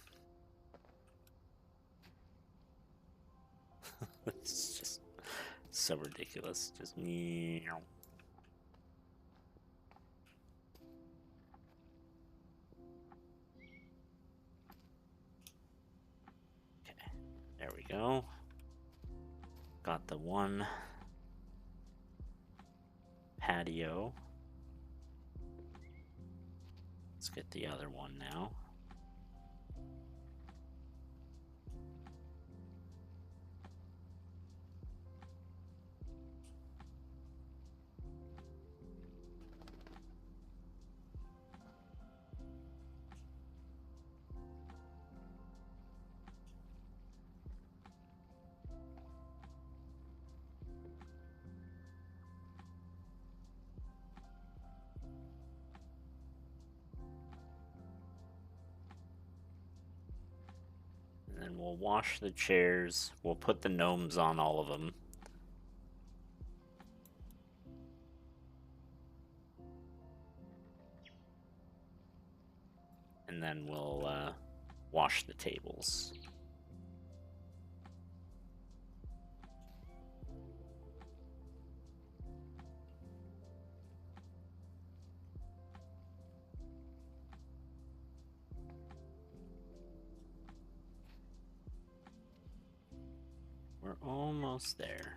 It's just so ridiculous. Just meow. Okay, there we go. Got the one patio. Let's get the other one now. And then we'll wash the chairs. We'll put the gnomes on all of them. And then we'll wash the tables. We're almost there.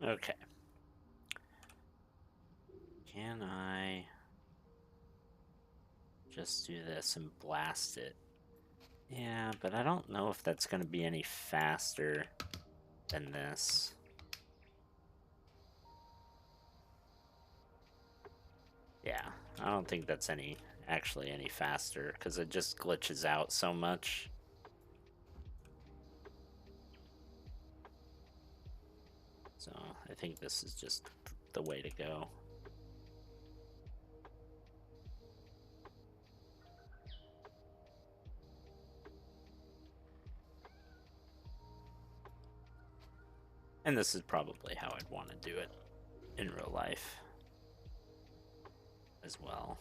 Okay. Can I just do this and blast it? Yeah, but I don't know if that's going to be any faster than this. Yeah, I don't think that's actually any faster because it just glitches out so much. So I think this is just the way to go. And this is probably how I'd want to do it in real life as well.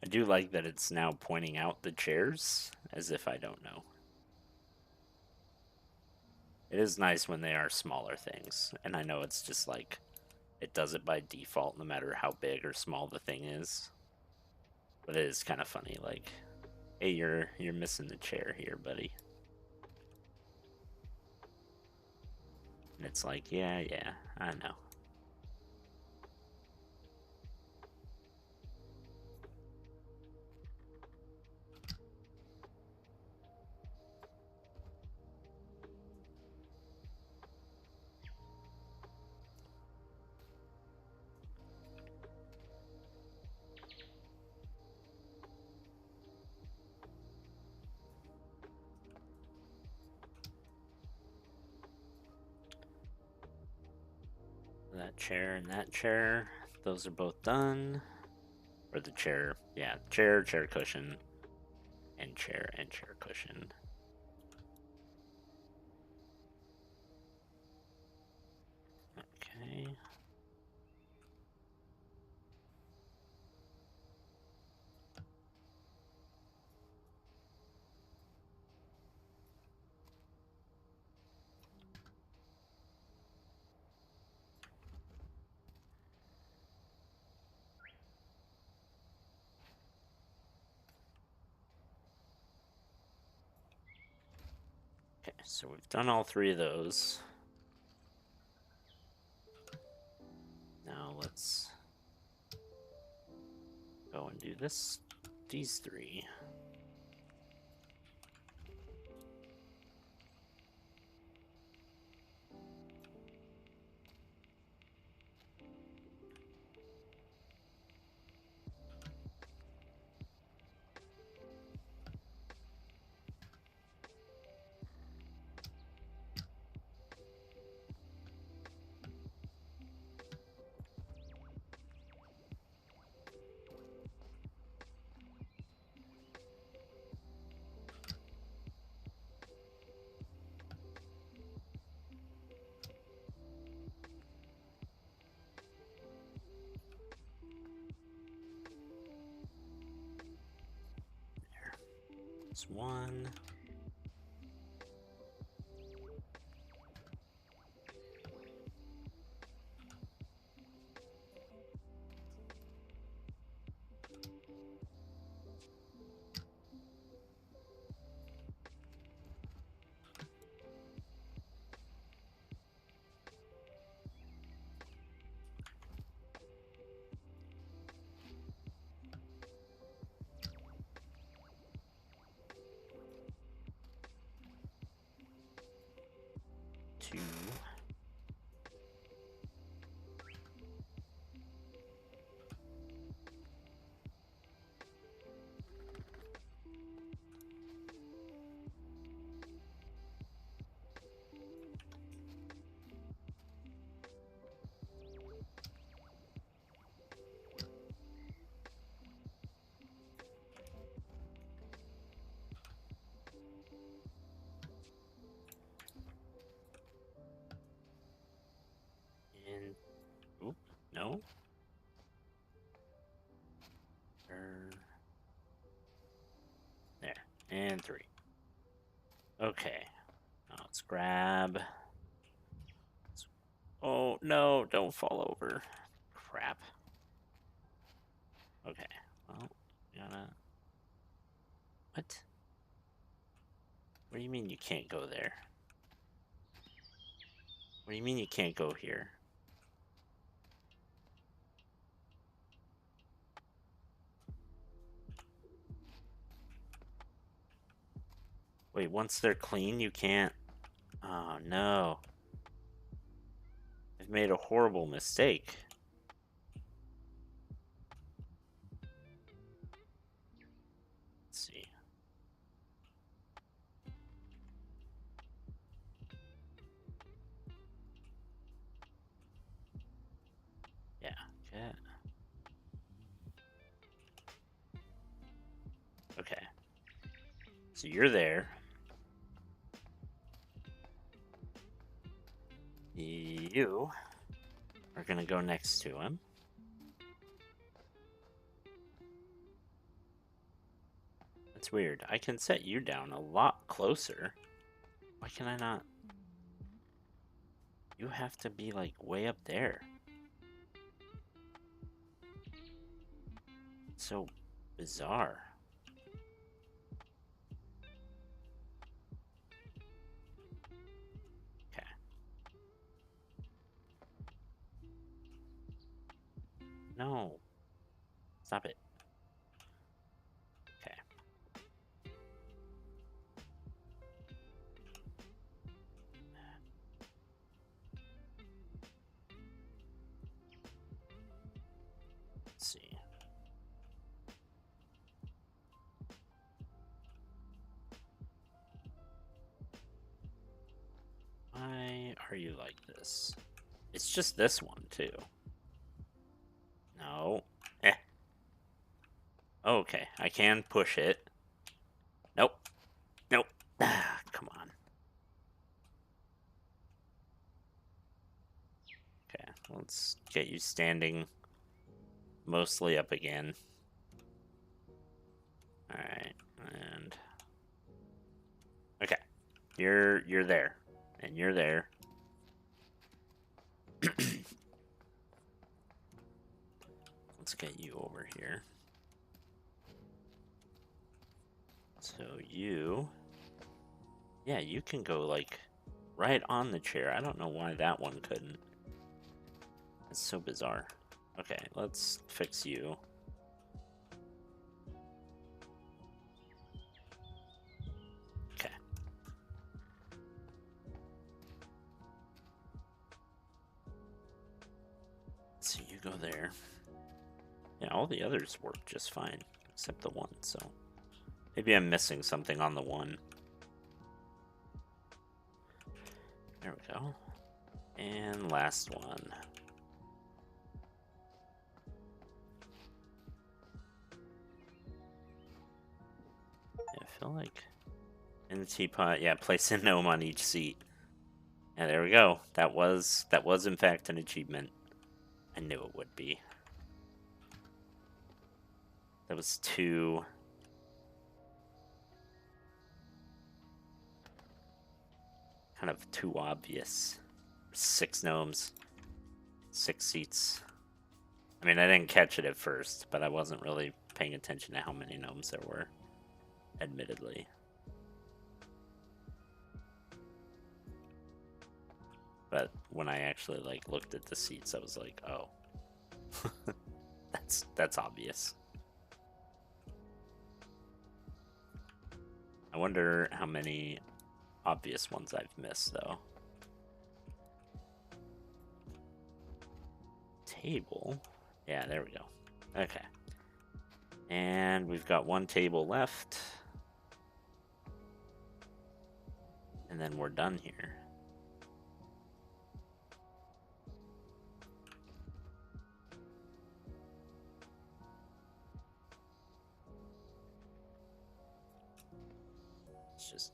I do like that it's now pointing out the chairs as if I don't know. It is nice when they are smaller things, and I know it's just like it does it by default no matter how big or small the thing is. But it is kind of funny, like, hey, you're missing the chair here, buddy. And it's like, yeah, I know. chair and that chair. Those are both done. Or the chair. Yeah, chair, chair cushion, and chair cushion. Okay. Okay, so we've done all three of those. Now let's go and do these three. There's one. Two. And oop, no. There. And three. Okay. Now let's grab. Oh no, don't fall over. Crap. Okay. Well, gotta. What? What do you mean you can't go there? What do you mean you can't go here? Wait, once they're clean, you can't. Oh no. I've made a horrible mistake. Let's see. Yeah, okay. Okay. So you're there. You are gonna go next to him. That's weird. I can set you down a lot closer. Why can I not? You have to be like way up there. So bizarre. Okay. No. Stop it. Okay. Let's see. Why are you like this? It's just this one, too. No. Eh. Okay, I can push it. Nope. Nope. Ah, come on. Okay, let's get you standing mostly up again. Alright, and... Okay, you're there. And you're there. Let's get you over here. So you... Yeah, you can go, like, right on the chair. I don't know why that one couldn't. It's so bizarre. Okay, let's fix you. Okay. So you go there. Yeah, all the others work just fine, except the one, so... Maybe I'm missing something on the one. There we go. And last one. Yeah, I feel like... In the teapot, yeah, place a gnome on each seat. Yeah, there we go. That was in fact an achievement. I knew it would be. That was too... kind of too obvious. 6 gnomes. 6 seats. I mean, I didn't catch it at first, but I wasn't really paying attention to how many gnomes there were. Admittedly. But when I actually, like, looked at the seats, I was like, oh. That's obvious. I wonder how many obvious ones I've missed, though. Table? Yeah, there we go. Okay. And we've got 1 table left. And then we're done here. Let's just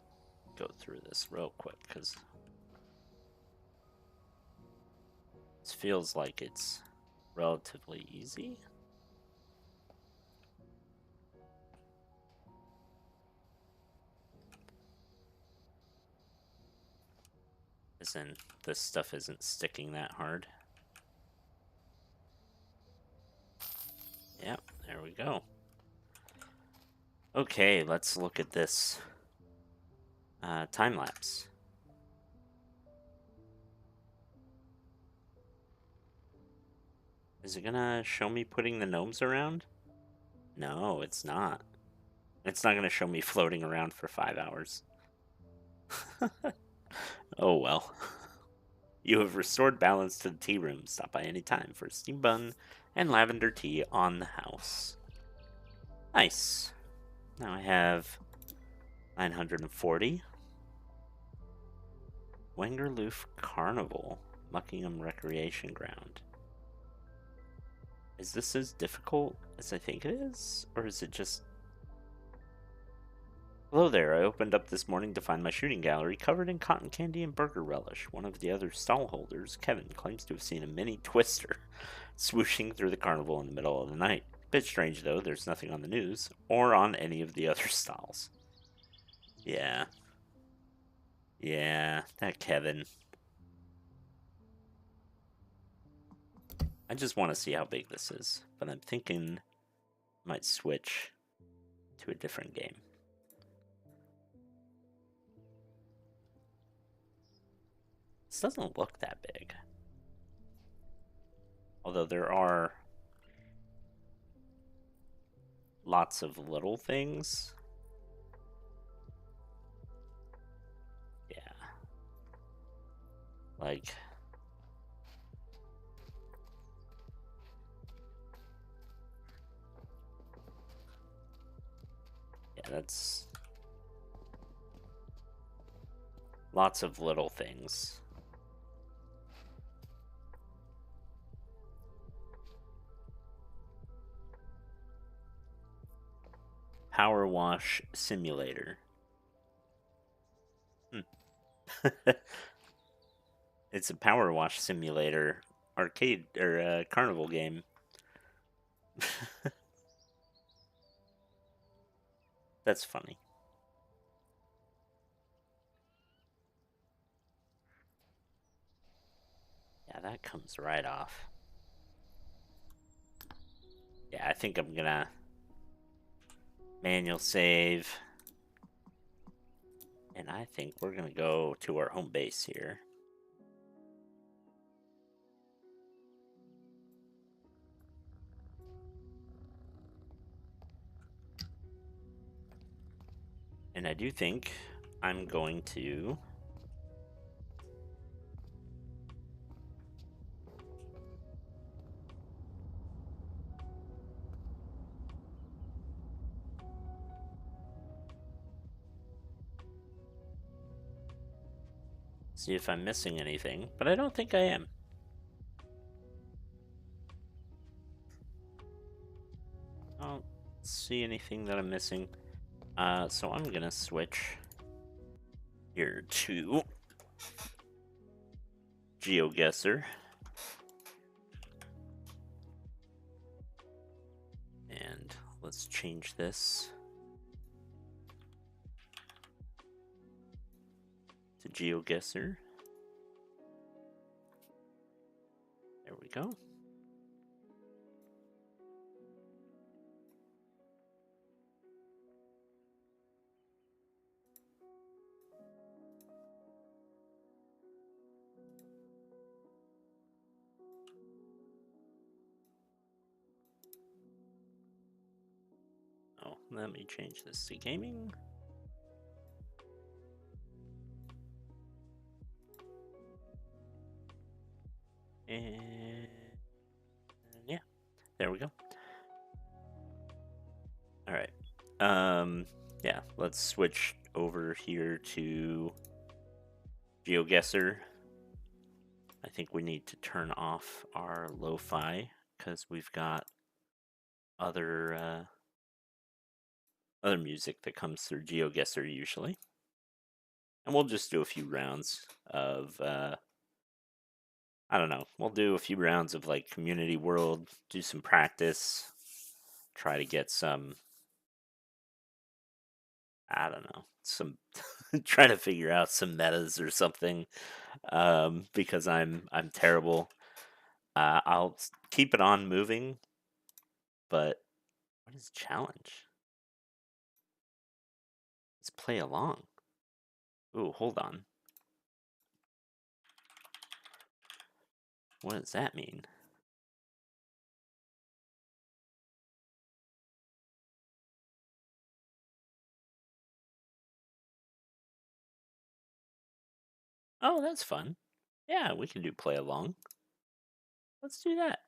go through this real quick, because this feels like it's relatively easy. As in, this stuff isn't sticking that hard. Yep, there we go. Okay, let's look at this time lapse. Is it gonna show me putting the gnomes around? No, it's not. It's not gonna show me floating around for 5 hours. Oh well. You have restored balance to the tea room. Stop by any time for a steam bun and lavender tea on the house. Nice. Now I have 940. Wengerloof Carnival, Muckingham Recreation Ground. Is this as difficult as I think it is? Or is it just... Hello there, I opened up this morning to find my shooting gallery covered in cotton candy and burger relish. One of the other stall holders, Kevin, claims to have seen a mini twister swooshing through the carnival in the middle of the night. Bit strange though, there's nothing on the news, or on any of the other stalls. Yeah. Yeah, that Kevin. I just want to see how big this is, but I'm thinking I might switch to a different game. This doesn't look that big. Although there are lots of little things. Yeah. Like... Yeah, that's... lots of little things. Power wash simulator. Hmm. It's a power wash simulator arcade or carnival game. That's funny. Yeah, that comes right off. Yeah, I think I'm gonna manual save. And I think we're gonna go to our home base here. And I do think I'm going to see if I'm missing anything, but I don't think I am. I don't see anything that I'm missing. So I'm gonna switch here to GeoGuessr. And let's change this to GeoGuessr. There we go. Oh, let me change this to gaming. And yeah, there we go. All right. Yeah, let's switch over here to GeoGuessr. I think we need to turn off our lo-fi because we've got other other music that comes through GeoGuessr usually. And we'll just do a few rounds of I don't know. We'll do a few rounds of like community world, do some practice, try to get some I don't know, some try to figure out some metas or something because I'm terrible. I'll keep it on moving, but what is challenge? Let's play along. Ooh, hold on. What does that mean? Oh, that's fun. Yeah, we can do play along. Let's do that.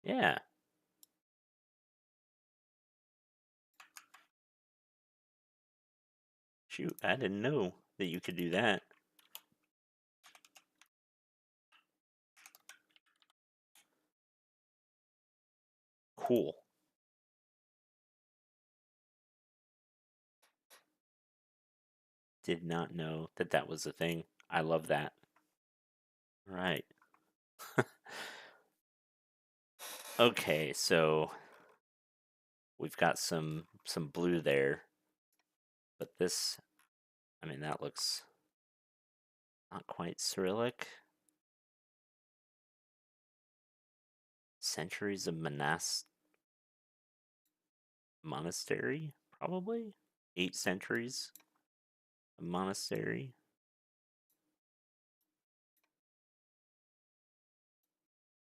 Yeah. Shoot, I didn't know that you could do that. Cool. Did not know that that was a thing. I love that. Right. Okay, so we've got some blue there, but this, I mean, that looks not quite Cyrillic. Centuries of monastery, probably 8 centuries of monastery.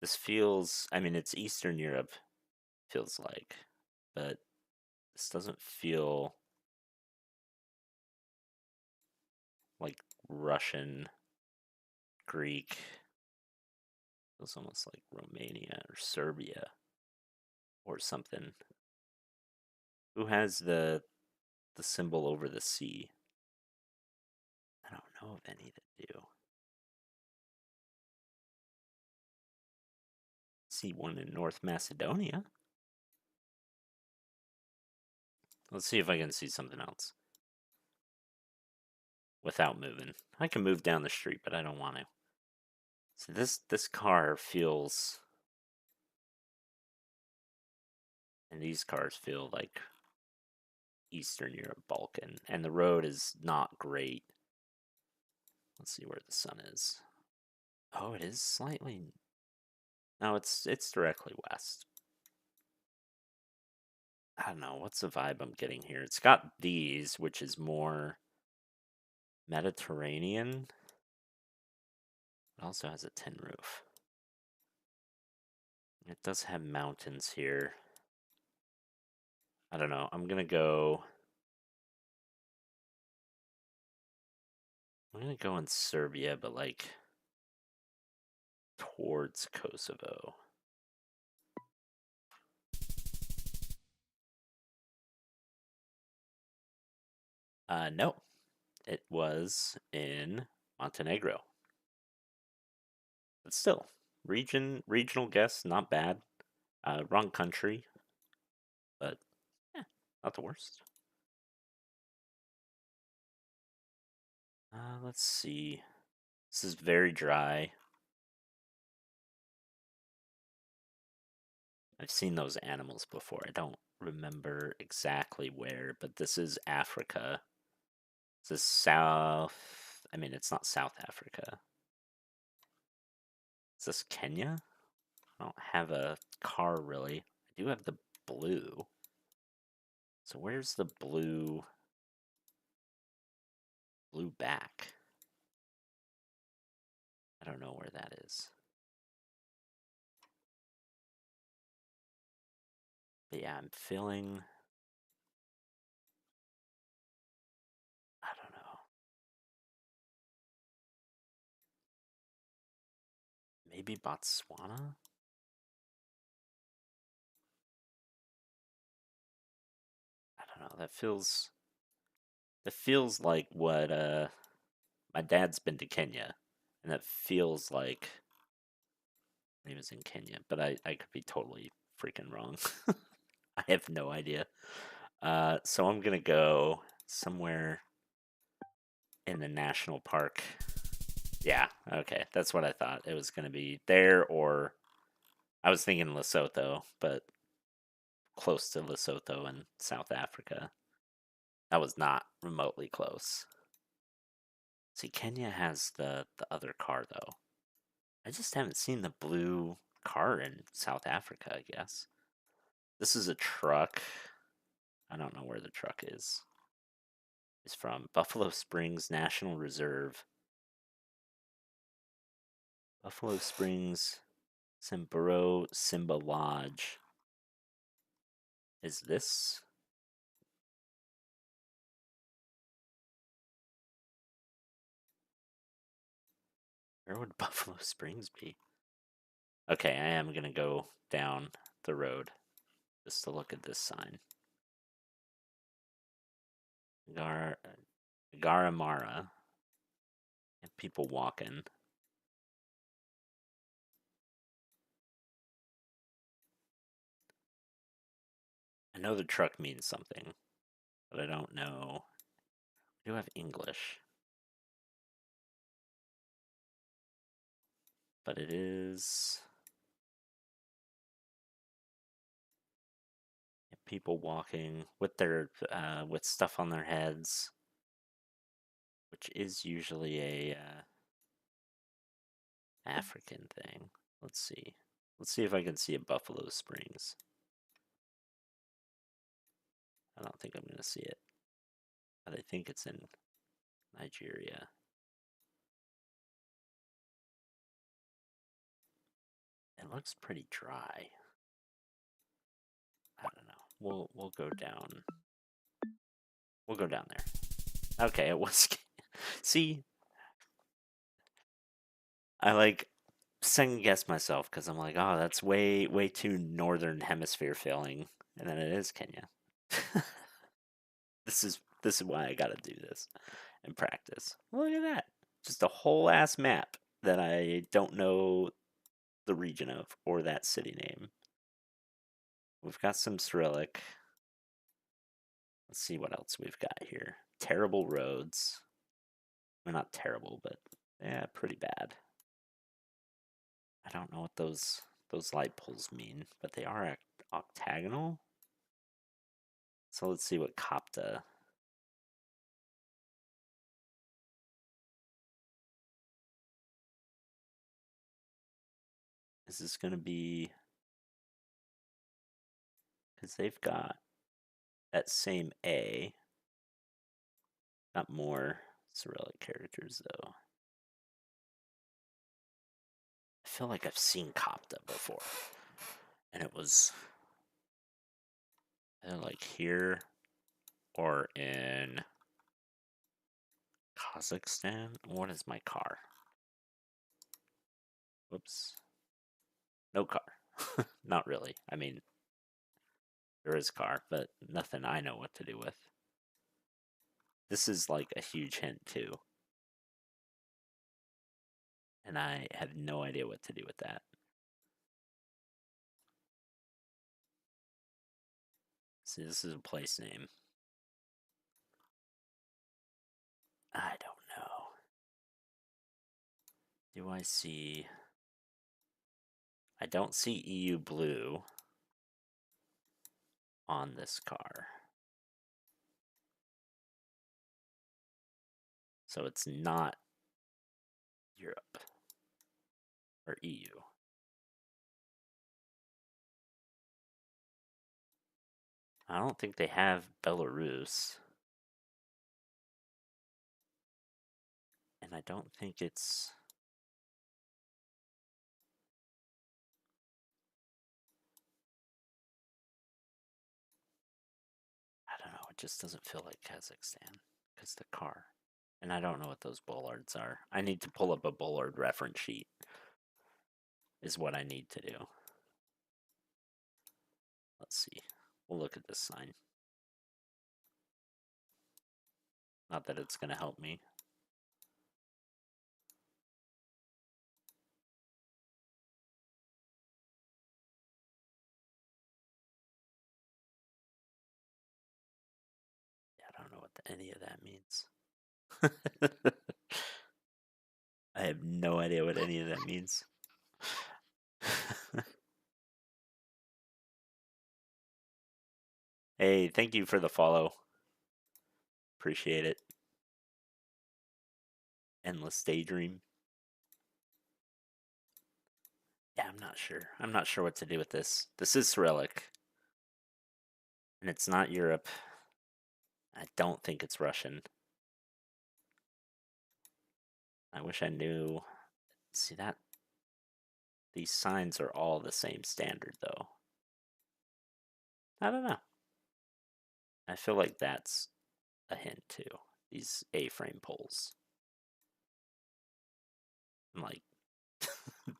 This feels, I mean, it's Eastern Europe, feels like, but this doesn't feel like Russian, Greek. Feels almost like Romania or Serbia or something. Who has the symbol over the sea? I don't know of any that do. see one in North Macedonia. Let's see if I can see something else without moving. I can move down the street, but I don't want to. So this car feels, and these cars feel like Eastern Europe, Balkan, and the road is not great. Let's see where the sun is. Oh, it is slightly. No, it's directly west. I don't know what's the vibe I'm getting here. It's got these, which is more Mediterranean. It also has a tin roof. It does have mountains here. I don't know. I'm gonna go in Serbia, but like towards Kosovo. No, it was in Montenegro. But still, regional guess, not bad. Wrong country, but yeah, not the worst. Let's see. This is very dry. I've seen those animals before. I don't remember exactly where, but this is Africa. This is South. I mean, it's not South Africa. Is this Kenya? I don't have a car really. I do have the blue. So where's the blue back? I don't know where that is. But yeah, I'm feeling. I don't know. Maybe Botswana? I don't know. That feels like what my dad's been to Kenya, and that feels like he was in Kenya, but I could be totally freaking wrong. I have no idea. So I'm gonna go somewhere in the national park. Yeah, okay, that's what I thought. It was gonna be there, or I was thinking Lesotho, but close to Lesotho in South Africa. That was not remotely close. See, Kenya has the other car though. I just haven't seen the blue car in South Africa, I guess. This is a truck. I don't know where the truck is. It's from Buffalo Springs National Reserve. Buffalo Springs Simburo Simba Lodge. Is this? Where would Buffalo Springs be? Okay, I am gonna go down the road just to look at this sign. Gar Garamara. And people walking. I know the truck means something, but I don't know. I do have English, but it is people walking with their with stuff on their heads, which is usually a African thing. Let's see. Let's see if I can see a Buffalo Springs. I don't think I'm going to see it, but I think it's in Nigeria. It looks pretty dry. I don't know. We'll go down. We'll go down there. Okay, it was. See, I like second guess myself because I'm like, oh, that's way too northern hemisphere feeling, and then it is Kenya. This is why I gotta do this and practice. Look at that, just a whole ass map that I don't know the region of or that city name. We've got some Cyrillic. Let's see what else we've got here. Terrible roads. Well, not terrible, but yeah, pretty bad. I don't know what those light poles mean, but they are octagonal. So let's see what Copta. Is this going to be... Because they've got that same A. Got more Cyrillic characters, though. I feel like I've seen Copta before. And it was either like here or in Kazakhstan. What is my car? Whoops. No car. Not really. I mean, there is a car, but nothing I know what to do with. This is like a huge hint, too. And I have no idea what to do with that. See, this is a place name. I don't know. Do I see... I don't see EU blue on this car. So it's not Europe or EU. I don't think they have Belarus. And I don't think it's... I don't know, it just doesn't feel like Kazakhstan. Because the car. And I don't know what those bollards are. I need to pull up a bollard reference sheet. Is what I need to do. Let's see. We'll look at this sign. Not that it's going to help me. Yeah, I don't know what any of that means. I have no idea what any of that means. Hey, thank you for the follow. Appreciate it. Endless Daydream. Yeah, I'm not sure. I'm not sure what to do with this. This is Cyrillic. And it's not Europe. I don't think it's Russian. I wish I knew. See that? These signs are all the same standard, though. I don't know. I feel like that's a hint, too. These A-frame poles. I'm like,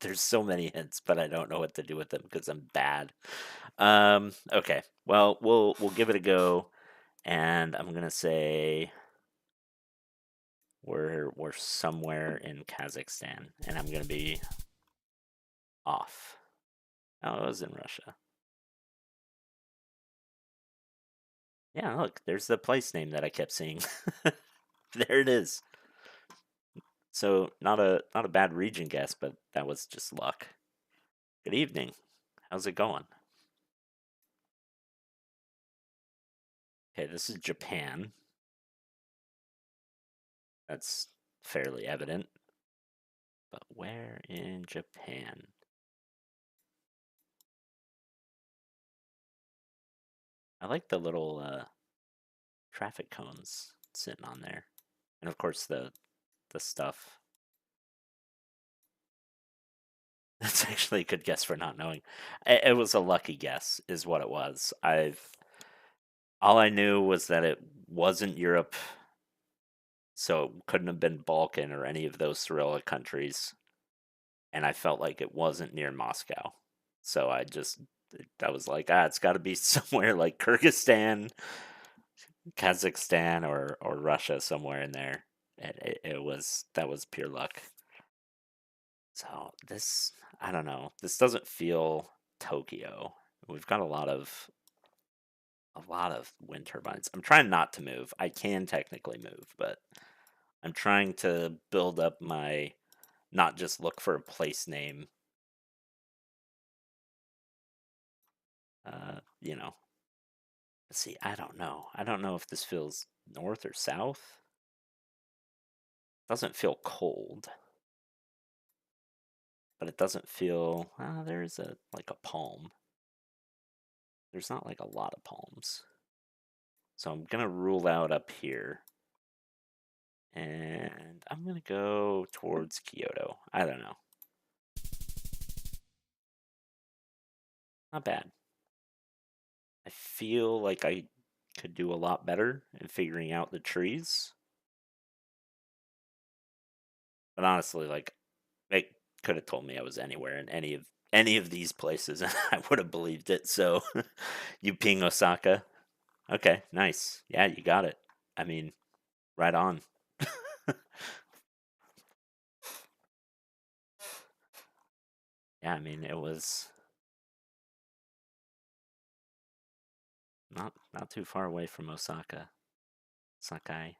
there's so many hints, but I don't know what to do with them because I'm bad. Okay. Well, we'll give it a go, and I'm gonna say we're somewhere in Kazakhstan, and I'm gonna be off. Oh, it was in Russia. Yeah, look, there's the place name that I kept seeing. There it is. So not a bad region guess, but that was just luck. Good evening. How's it going? Okay, this is Japan. That's fairly evident. But where in Japan? I like the little traffic cones sitting on there. And of course the stuff. That's actually a good guess for not knowing. It was a lucky guess, is what it was. All I knew was that it wasn't Europe, so it couldn't have been Balkan or any of those Cyrillic countries. And I felt like it wasn't near Moscow. So I was like, it's got to be somewhere like Kyrgyzstan, Kazakhstan, or Russia, somewhere in there. That was pure luck. So I don't know. This doesn't feel Tokyo. We've got a lot of wind turbines. I'm trying not to move. I can technically move, but I'm trying to build up my not just look for a place name. You know. See, I don't know. I don't know if this feels north or south. Doesn't feel cold, but it doesn't feel. There's a like a palm. There's not like a lot of palms. So I'm gonna rule out up here. And I'm gonna go towards Kyoto. I don't know. Not bad. I feel like I could do a lot better in figuring out the trees. But honestly, like they could have told me I was anywhere in any of these places and I would have believed it. So you ping Osaka. Okay, nice. Yeah, you got it. I mean, right on. Yeah, I mean it was not too far away from Osaka. Sakai.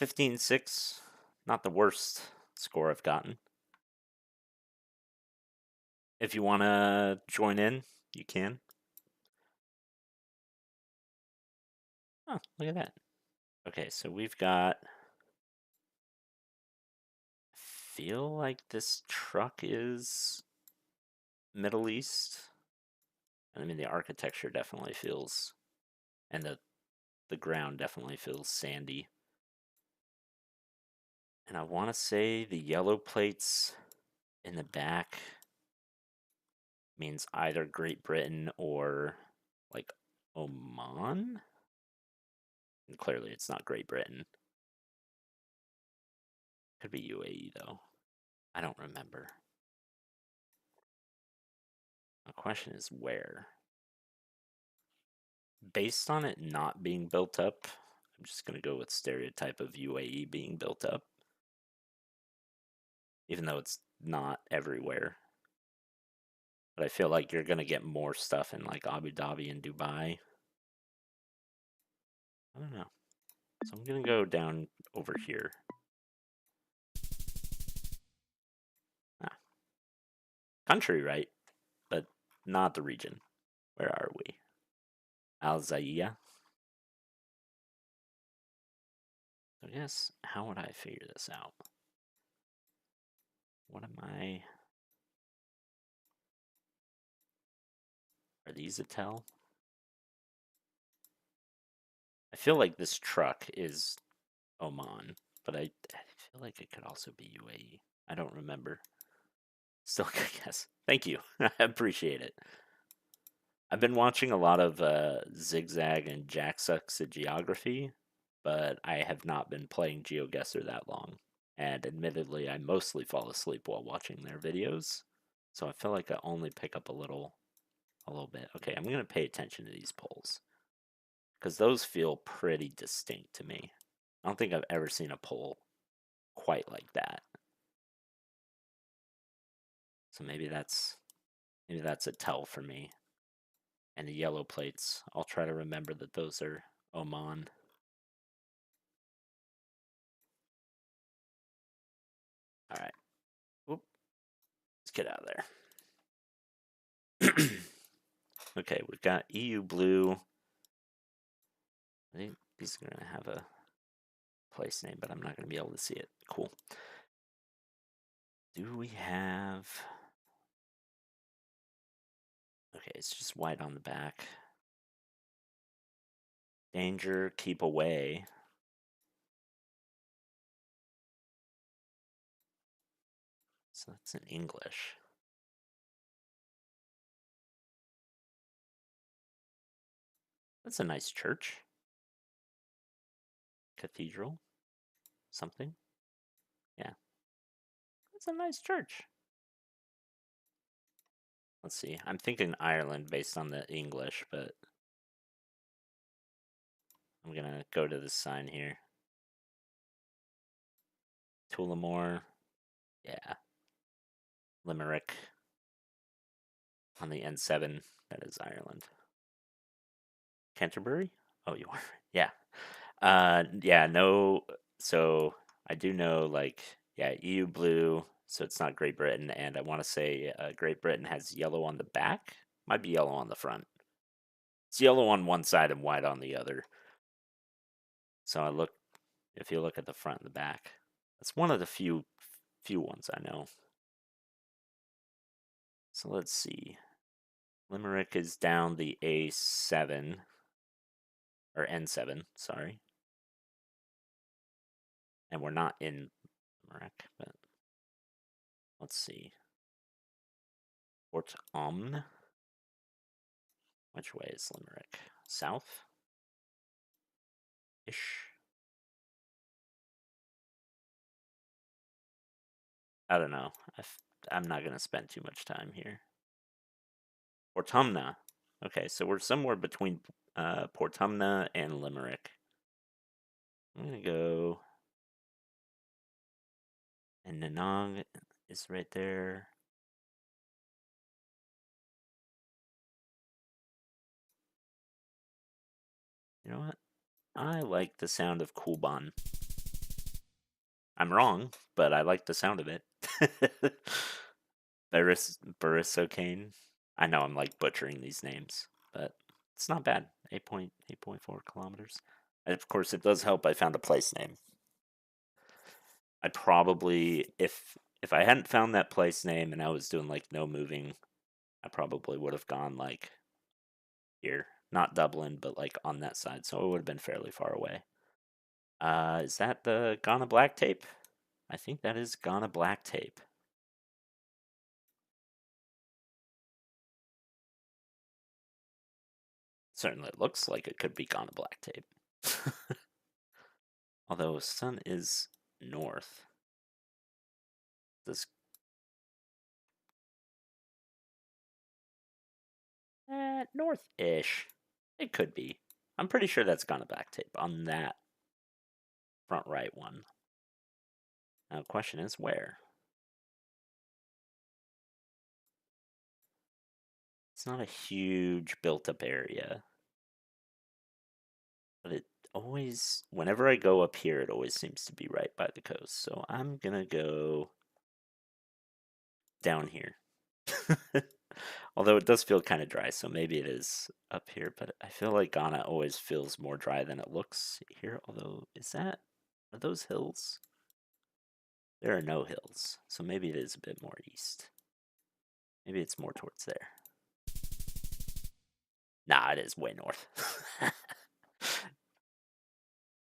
15-6. Not the worst score I've gotten. If you want to join in, you can. Oh, look at that. Okay, so we've got. Feel like this truck is Middle East. I mean, the architecture definitely feels, and the ground definitely feels sandy. And I want to say the yellow plates in the back means either Great Britain or like Oman. And clearly, it's not Great Britain. Could be UAE though. I don't remember. The question is where. Based on it not being built up, I'm just gonna go with stereotype of UAE being built up, even though it's not everywhere. But I feel like you're gonna get more stuff in like Abu Dhabi and Dubai. I don't know. So I'm gonna go down over here. Ah, country, right? But not the region. Where are we? Al Zayya. So I guess how would I figure this out? What am I? Are these a tell? I feel like this truck is Oman, but I feel like it could also be UAE. I don't remember. Still good guess. Thank you. I appreciate it. I've been watching a lot of Zigzag and Jacksuck's Geography, but I have not been playing GeoGuessr that long. And admittedly, I mostly fall asleep while watching their videos. So I feel like I only pick up a little bit. Okay, I'm gonna pay attention to these polls because those feel pretty distinct to me. I don't think I've ever seen a poll quite like that. So maybe that's a tell for me. And the yellow plates, I'll try to remember that those are Oman. All right. Whoop. Let's get out of there. Okay, we've got EU blue. I think these are going to have a place name, but I'm not going to be able to see it. Cool. Do we have... Okay, it's just white on the back. Danger, keep away. So that's in English. That's a nice church. Cathedral. Something. Yeah. That's a nice church. Let's see. I'm thinking Ireland based on the English, but I'm going to go to the sign here. Tullamore. Yeah. Limerick on the N7. That is Ireland. Canterbury? Oh, you are. Yeah. Yeah, no. So I do know, like, yeah, EU blue. So it's not Great Britain. And I want to say Great Britain has yellow on the back. Might be yellow on the front. It's yellow on one side and white on the other. So if you look at the front and the back, that's one of the few ones I know. So let's see. Limerick is down the A7 or N7, sorry. And we're not in Limerick, but let's see. Port Omne. Which way is Limerick? South? Ish. I don't know. I'm not going to spend too much time here. Portumna. Okay, so we're somewhere between Portumna and Limerick. I'm going to go. And Nanong is right there. You know what? I like the sound of Kulban. I'm wrong, but I like the sound of it. Barisocane. I know I'm like butchering these names, but it's not bad. 8.4 kilometers. And of course, it does help. I found a place name. I probably, if I hadn't found that place name and I was doing like no moving, I probably would have gone like here, not Dublin, but like on that side. So it would have been fairly far away. Is that the Ghana black tape? I think that is Ghana black tape. Certainly looks like it could be Ghana black tape. Although sun is north. This north-ish. It could be. I'm pretty sure that's Ghana black tape on that front right one. Now the question is where? It's not a huge built-up area. But it always, whenever I go up here, it always seems to be right by the coast. So I'm gonna go down here. Although it does feel kind of dry, so maybe it is up here. But I feel like Ghana always feels more dry than it looks here. Although, are those hills? There are no hills, so maybe it is a bit more east. Maybe it's more towards there. Nah, it is way north.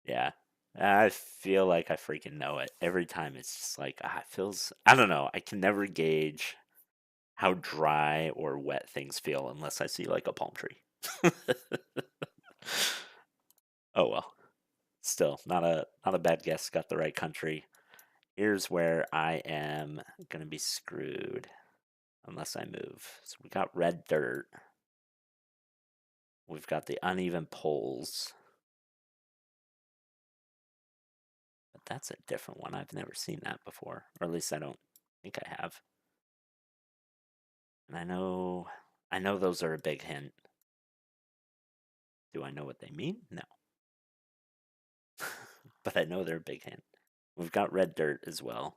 Yeah. I feel like I freaking know it. Every time it's just like, it feels, I don't know. I can never gauge how dry or wet things feel unless I see like a palm tree. Oh well. Still, not a bad guess. Got the right country. Here's where I am gonna be screwed unless I move. So we got red dirt. We've got the uneven poles. But that's a different one. I've never seen that before. Or at least I don't think I have. And I know those are a big hint. Do I know what they mean? No. But I know they're a big hint. We've got red dirt as well.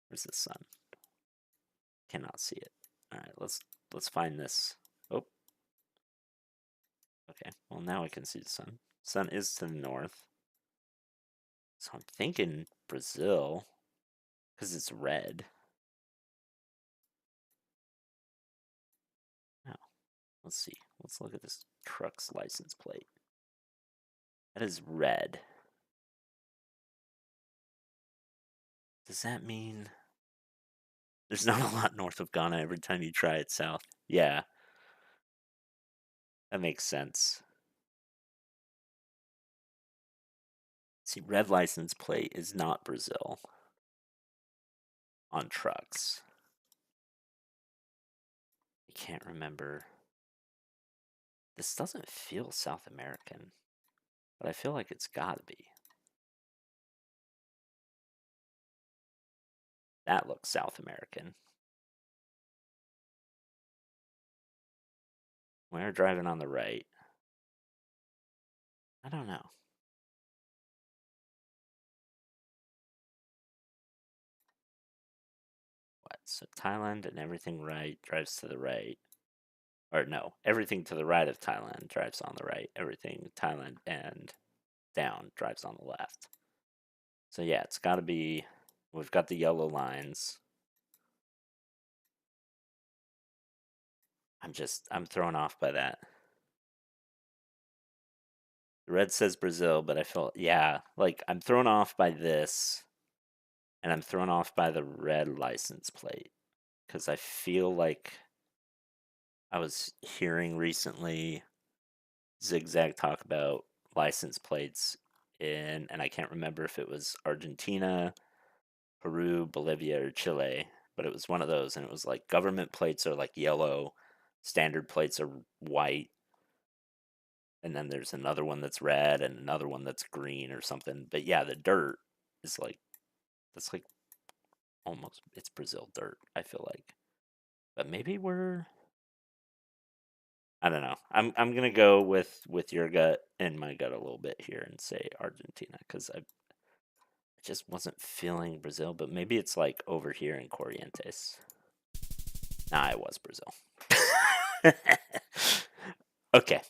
Where's the sun? Cannot see it. All right, let's find this. Oh, okay. Well, now I can see the sun. Sun is to the north. So I'm thinking Brazil because it's red. Now, let's see. Let's look at this truck's license plate. That is red. Does that mean there's not a lot north of Ghana every time you try it south? Yeah, that makes sense. See, red license plate is not Brazil on trucks. I can't remember. This doesn't feel South American, but I feel like it's gotta be. That looks South American. We're driving on the right. I don't know. What? So Thailand and everything right drives to the right. Or no, everything to the right of Thailand drives on the right. Everything Thailand and down drives on the left. So yeah, it's got to be. We've got the yellow lines. I'm thrown off by that. The red says Brazil, but I feel, yeah, like I'm thrown off by this, and I'm thrown off by the red license plate because I feel like I was hearing recently Zigzag talk about license plates and I can't remember if it was Argentina, Peru, Bolivia, or Chile, but it was one of those, and it was like government plates are like yellow, standard plates are white, and then there's another one that's red and another one that's green or something. But yeah, the dirt is like that's like almost it's Brazil dirt, I feel like. But maybe we're I don't know. I'm gonna go with your gut and my gut a little bit here and say Argentina because I just wasn't feeling Brazil, but maybe it's like over here in Corrientes. Nah, it was Brazil. Okay.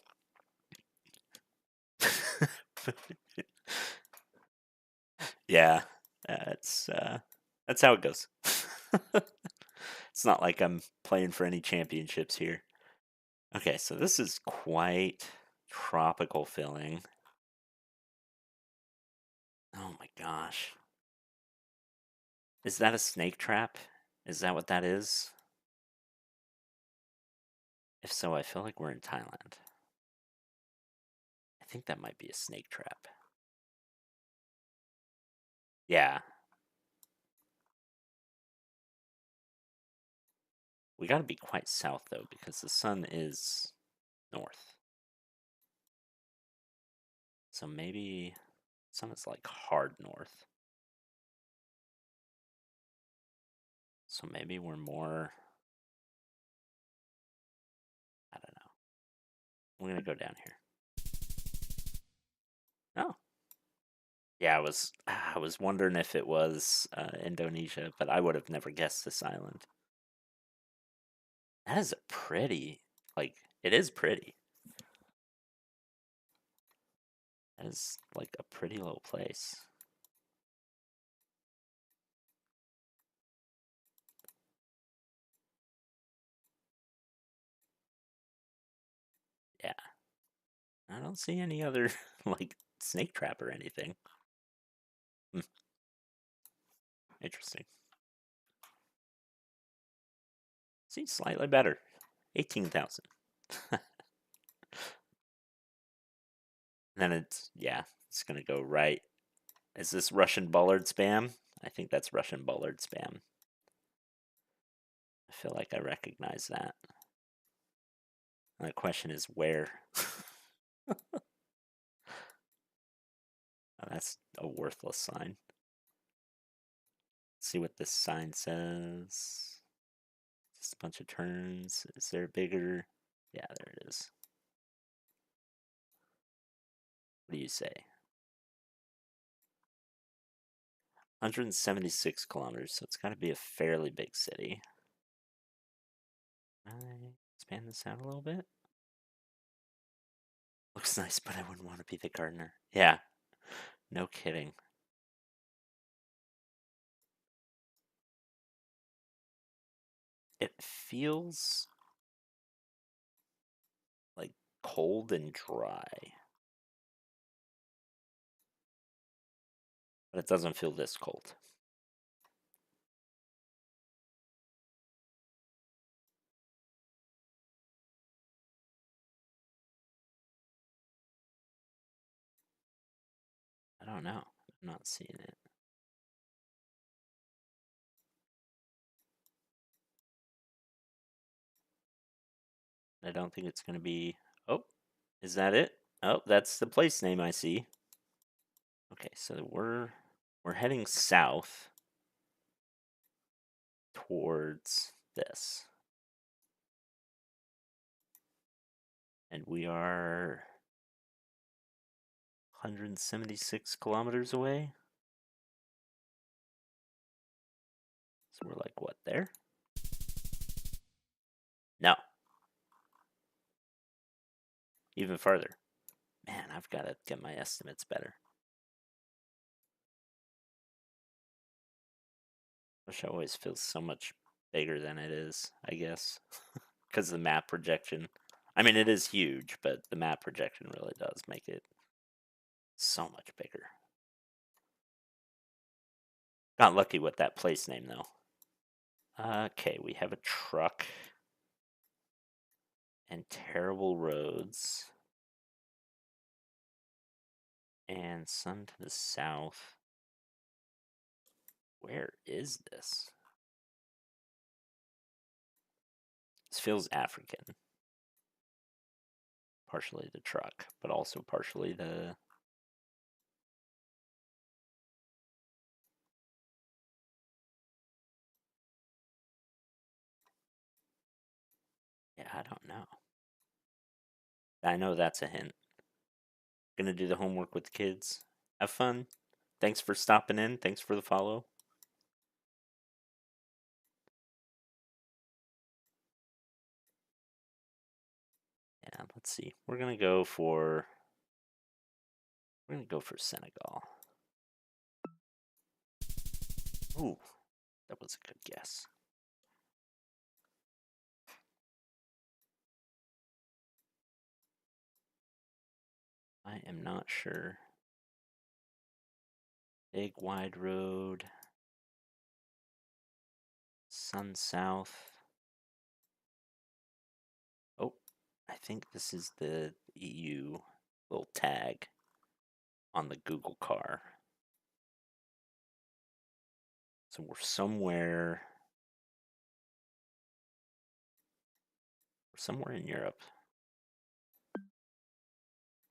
Yeah, that's how it goes. It's not like I'm playing for any championships here. Okay, so this is quite tropical feeling. Oh my gosh. Is that a snake trap? Is that what that is? If so, I feel like we're in Thailand. I think that might be a snake trap. Yeah. We gotta be quite south though, because the sun is north. So maybe sun is like hard north. So maybe we're more I don't know. We're gonna go down here. Oh. Yeah, I was wondering if it was Indonesia, but I would have never guessed this island. That is a pretty, like, it is pretty. That is like a pretty little place. Yeah, I don't see any other like snake trap or anything. Hmm, interesting. See, slightly better. 18,000. Then it's, yeah, it's gonna go right. Is this Russian bollard spam? I think that's Russian bollard spam. I feel like I recognize that. And the question is where? Oh, that's a worthless sign. Let's see what this sign says. Just a bunch of turns. Is there a bigger? Yeah, there it is. What do you say? 176 kilometers, so it's got to be a fairly big city. I expand this out a little bit. Looks nice, but I wouldn't want to be the gardener. Yeah, no kidding. It feels like cold and dry, but it doesn't feel this cold. I don't know. I'm not seeing it. I don't think it's going to be. Oh, is that it? Oh, that's the place name I see. Okay, so we're heading south. towards this. And we are 176 kilometers away. So we're like, what, there? No. Even farther. Man, I've got to get my estimates better. Wish I always feels so much bigger than it is, I guess. Because the map projection. I mean, it is huge, but the map projection really does make it so much bigger. Got lucky with that place name, though. Okay, we have a truck and terrible roads and sun to the south. Where is this? This feels African. Partially the truck, but also partially the... Yeah, I don't know. I know that's a hint. Gonna do the homework with the kids. Have fun. Thanks for stopping in. Thanks for the follow. Yeah, let's see. We're gonna go for Senegal. Ooh, that was a good guess. I am not sure. Big wide road. Sun south. Oh, I think this is the EU little tag on the Google car. So we're somewhere in Europe.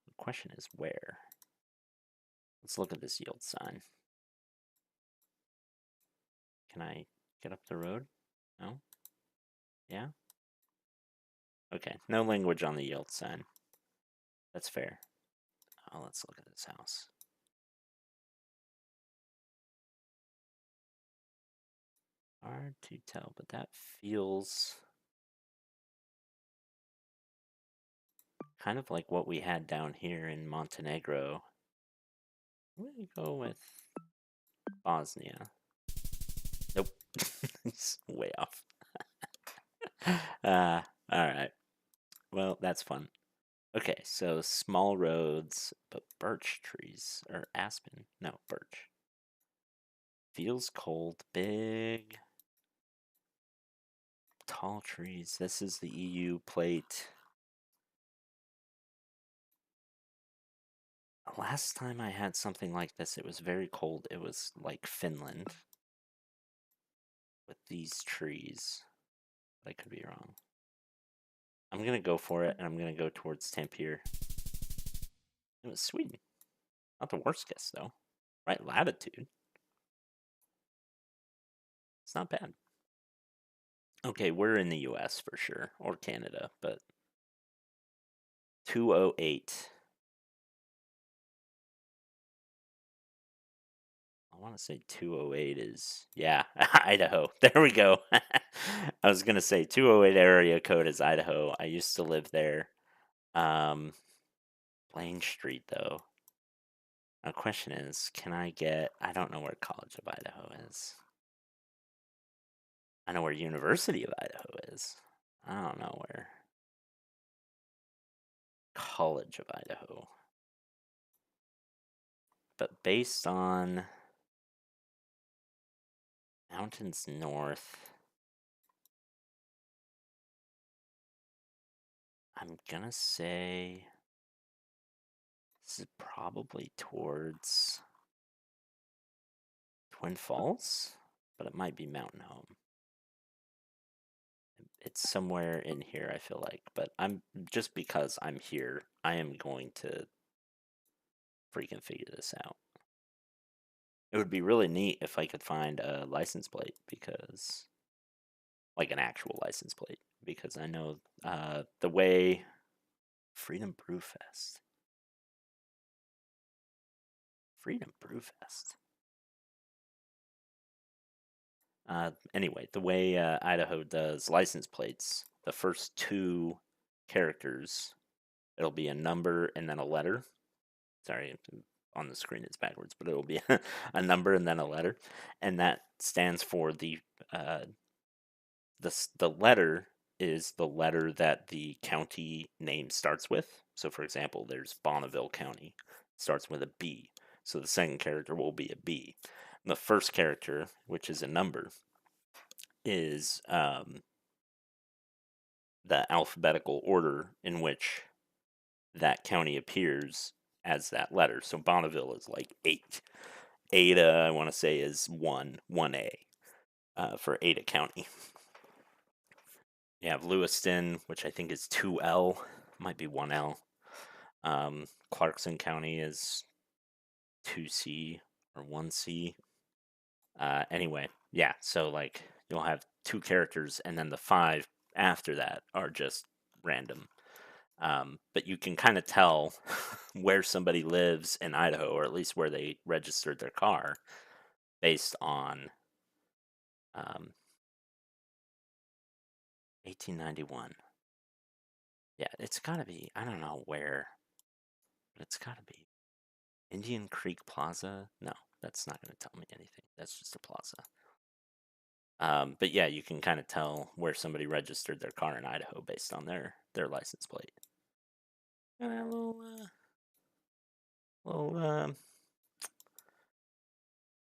The question is where? Let's look at this yield sign. Can I get up the road? No? Yeah? Okay, no language on the yield sign. That's fair. Oh, let's look at this house. Hard to tell, but that feels kind of like what we had down here in Montenegro. I'm gonna go with Bosnia. Nope. It's way off. Alright. Well, that's fun. Okay, so small roads, but birch trees. Or aspen. No, birch. Feels cold. Big. Tall trees. This is the EU plate. Last time I had something like this, it was very cold. It was like Finland with these trees. I could be wrong. I'm going to go for it, and I'm going to go towards Tampere. It was Sweden. Not the worst guess, though. Right latitude. It's not bad. Okay, we're in the US for sure, or Canada, but 208. I want to say 208 is, yeah, Idaho. There we go. I was going to say 208 area code is Idaho. I used to live there. Blaine Street, though. My question is, can I get, I don't know where College of Idaho is. I know where University of Idaho is. I don't know where College of Idaho. But based on mountains north, I'm gonna say this is probably towards Twin Falls, but it might be Mountain Home. It's somewhere in here, I feel like, but I'm just because I'm here, I am going to freaking figure this out. It would be really neat if I could find a license plate because like an actual license plate, because I know the way Freedom Brewfest. Freedom Brewfest. Anyway, the way Idaho does license plates, the first two characters, it'll be a number and then a letter. Sorry, on the screen it's backwards, but it'll be a number and then a letter, and that stands for uh, the letter is the letter that the county name starts with. So, for example, there's Bonneville County, starts with a B. So the second character will be a B. And the first character, which is a number, is the alphabetical order in which that county appears as that letter. So Bonneville is like 8. Ada, I want to say, is 1A for Ada County. You have Lewiston, which I think is 2L, might be 1L. Clarkson County is 2C or 1C. Anyway, yeah, so like you'll have two characters, and then the 5 after that are just random. But you can kind of tell where somebody lives in Idaho, or at least where they registered their car, based on 1891. Yeah, it's got to be, I don't know where, but it's got to be Indian Creek Plaza. No, that's not going to tell me anything. That's just a plaza. But yeah, you can kind of tell where somebody registered their car in Idaho based on their license plate. A little,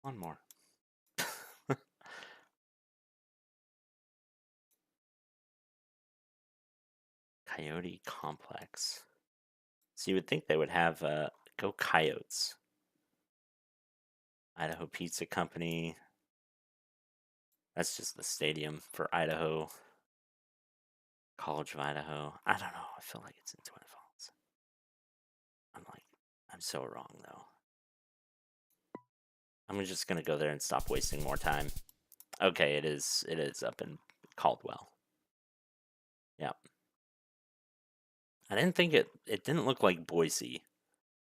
one more. Coyote Complex. So you would think they would have go Coyotes. Idaho Pizza Company. That's just the stadium for Idaho. College of Idaho. I don't know. I feel like it's in Twin Falls. I'm so wrong though. I'm just gonna go there and stop wasting more time. Okay, it is. It is up in Caldwell. Yep. I didn't think it. It didn't look like Boise.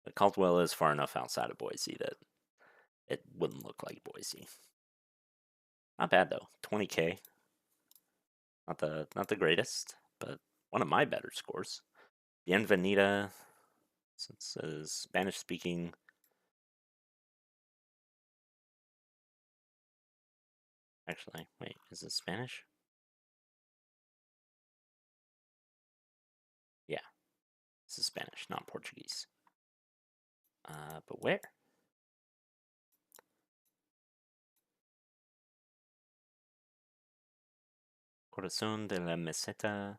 But Caldwell is far enough outside of Boise that it wouldn't look like Boise. Not bad though. 20K. Not the greatest, but one of my better scores. Bienvenida, since it says Spanish speaking. Actually, wait, is it Spanish? Yeah, this is Spanish, not Portuguese. But where? Corazón de la Meseta.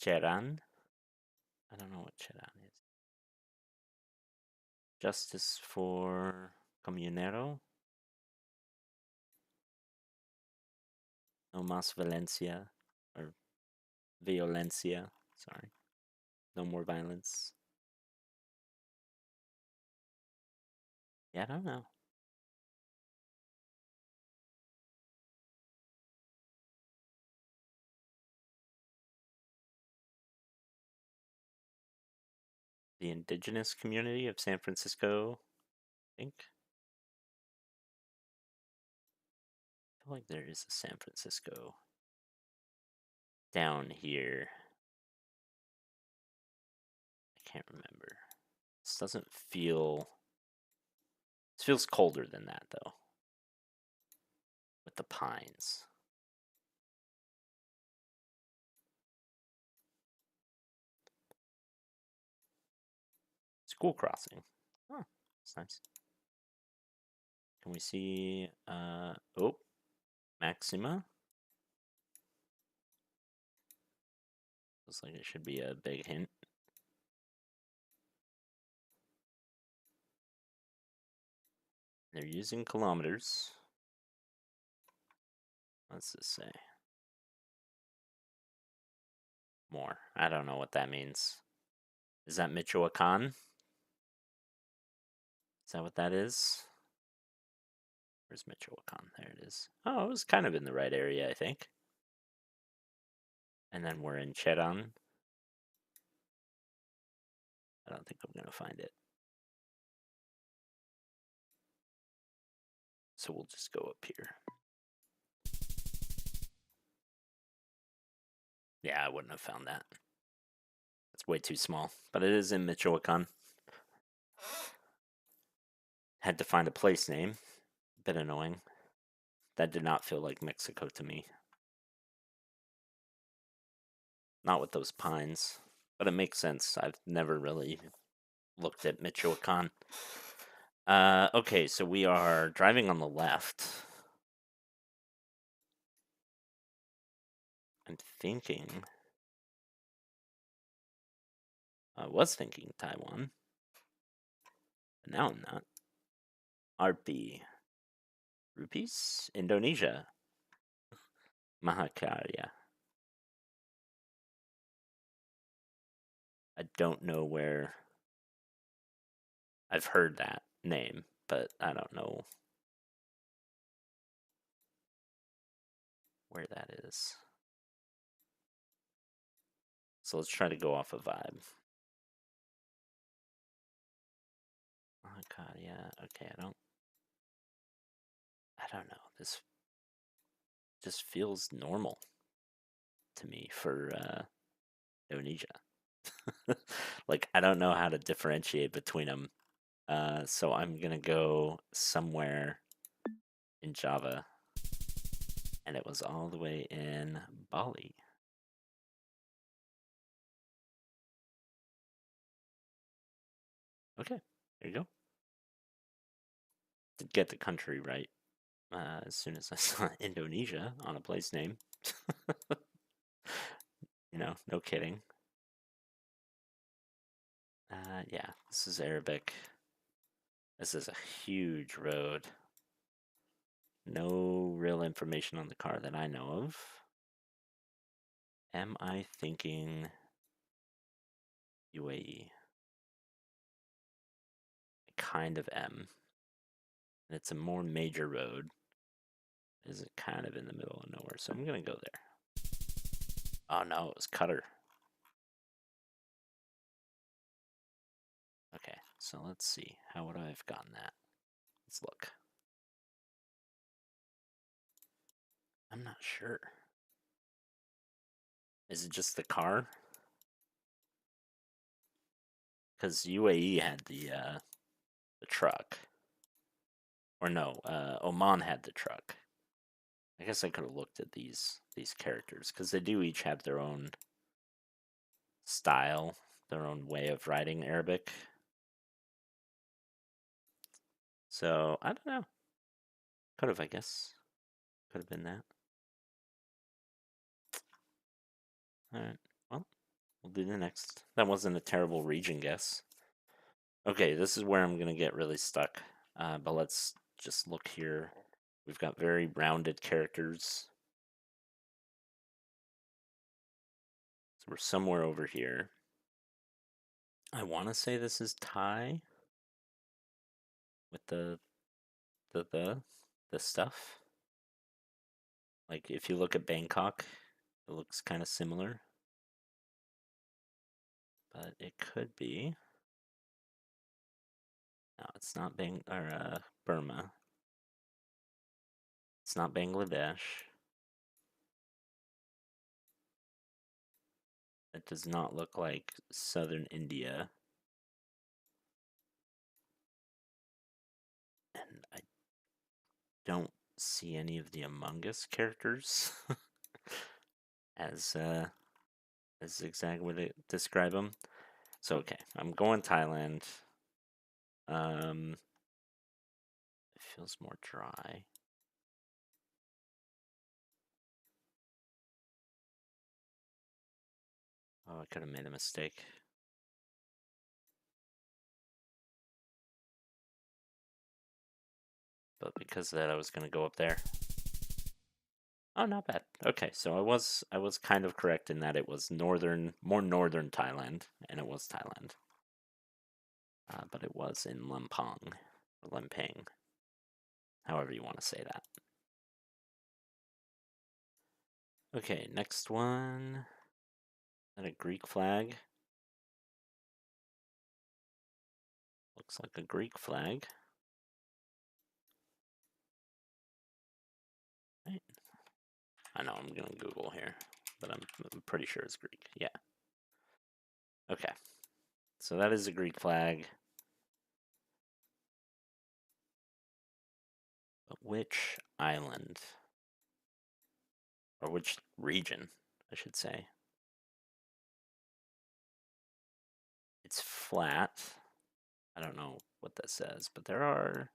Cheran? I don't know what Cheran is. Justice for Comunero. No más violencia. Or violencia. Sorry. No more violence. Yeah, I don't know. The indigenous community of San Francisco, I think. I feel like there is a San Francisco down here. I can't remember. This doesn't feel. This feels colder than that, though. With the pines. School crossing. Oh, that's nice. Can we see? Oh, Maxima. Looks like it should be a big hint. They're using kilometers. What's this say? More. I don't know what that means. Is that Michoacan? Is that what that is? Where's Michoacan? There it is. Oh, it was kind of in the right area, I think. And then we're in Cheran. I don't think I'm going to find it. So we'll just go up here. Yeah, I wouldn't have found that. It's way too small. But it is in Michoacan. Had to find a place name. Bit annoying. That did not feel like Mexico to me. Not with those pines. But it makes sense. I've never really looked at Michoacan. Okay, so we are driving on the left. I'm thinking. I was thinking Taiwan. But now I'm not. Arpi. Rupees? Indonesia. Mahakarya. I don't know where. I've heard that name, but I don't know where that is. So let's try to go off a vibe. Mahakarya. Okay, I don't know. This just feels normal to me for Indonesia. Like, I don't know how to differentiate between them. So I'm gonna go somewhere in Java, and it was all the way in Bali. Okay, there you go. Did get the country right as soon as I saw Indonesia on a place name. No kidding. Yeah, this is Arabic. This is a huge road. No real information on the car that I know of. Am I thinking UAE? I kind of am. And it's a more major road. Is it kind of in the middle of nowhere? So I'm gonna go there. Oh no, it was Qatar. Okay, so let's see. How would I have gotten that? Let's look. I'm not sure. Is it just the car? Because UAE had the truck. Or no, Oman had the truck. I guess I could have looked at these characters because they do each have their own style, their own way of writing Arabic. So I don't know. Could have, I guess. Could have been that. All right. Well, we'll do the next. That wasn't a terrible region guess. Okay, this is where I'm gonna get really stuck. But let's just look here. We've got very rounded characters. So we're somewhere over here. I want to say this is Thai with the the stuff. Like if you look at Bangkok, it looks kind of similar, but it could be. No, it's not Burma. It's not Bangladesh. It does not look like southern India. And I don't see any of the Among Us characters as exactly what they describe them. So okay, I'm going Thailand. It feels more dry. Oh, I could have made a mistake. But because of that, I was going to go up there. Oh, not bad. Okay, so I was kind of correct in that it was more northern Thailand, and it was Thailand. But it was in Lampang, or Lempang. however you want to say that. Okay, next one. Is that a Greek flag? Looks like a Greek flag. Right. I know I'm gonna Google here, but I'm pretty sure it's Greek. Yeah. Okay. So that is a Greek flag. But which island? Or which region, I should say. It's flat. I don't know what that says, but there are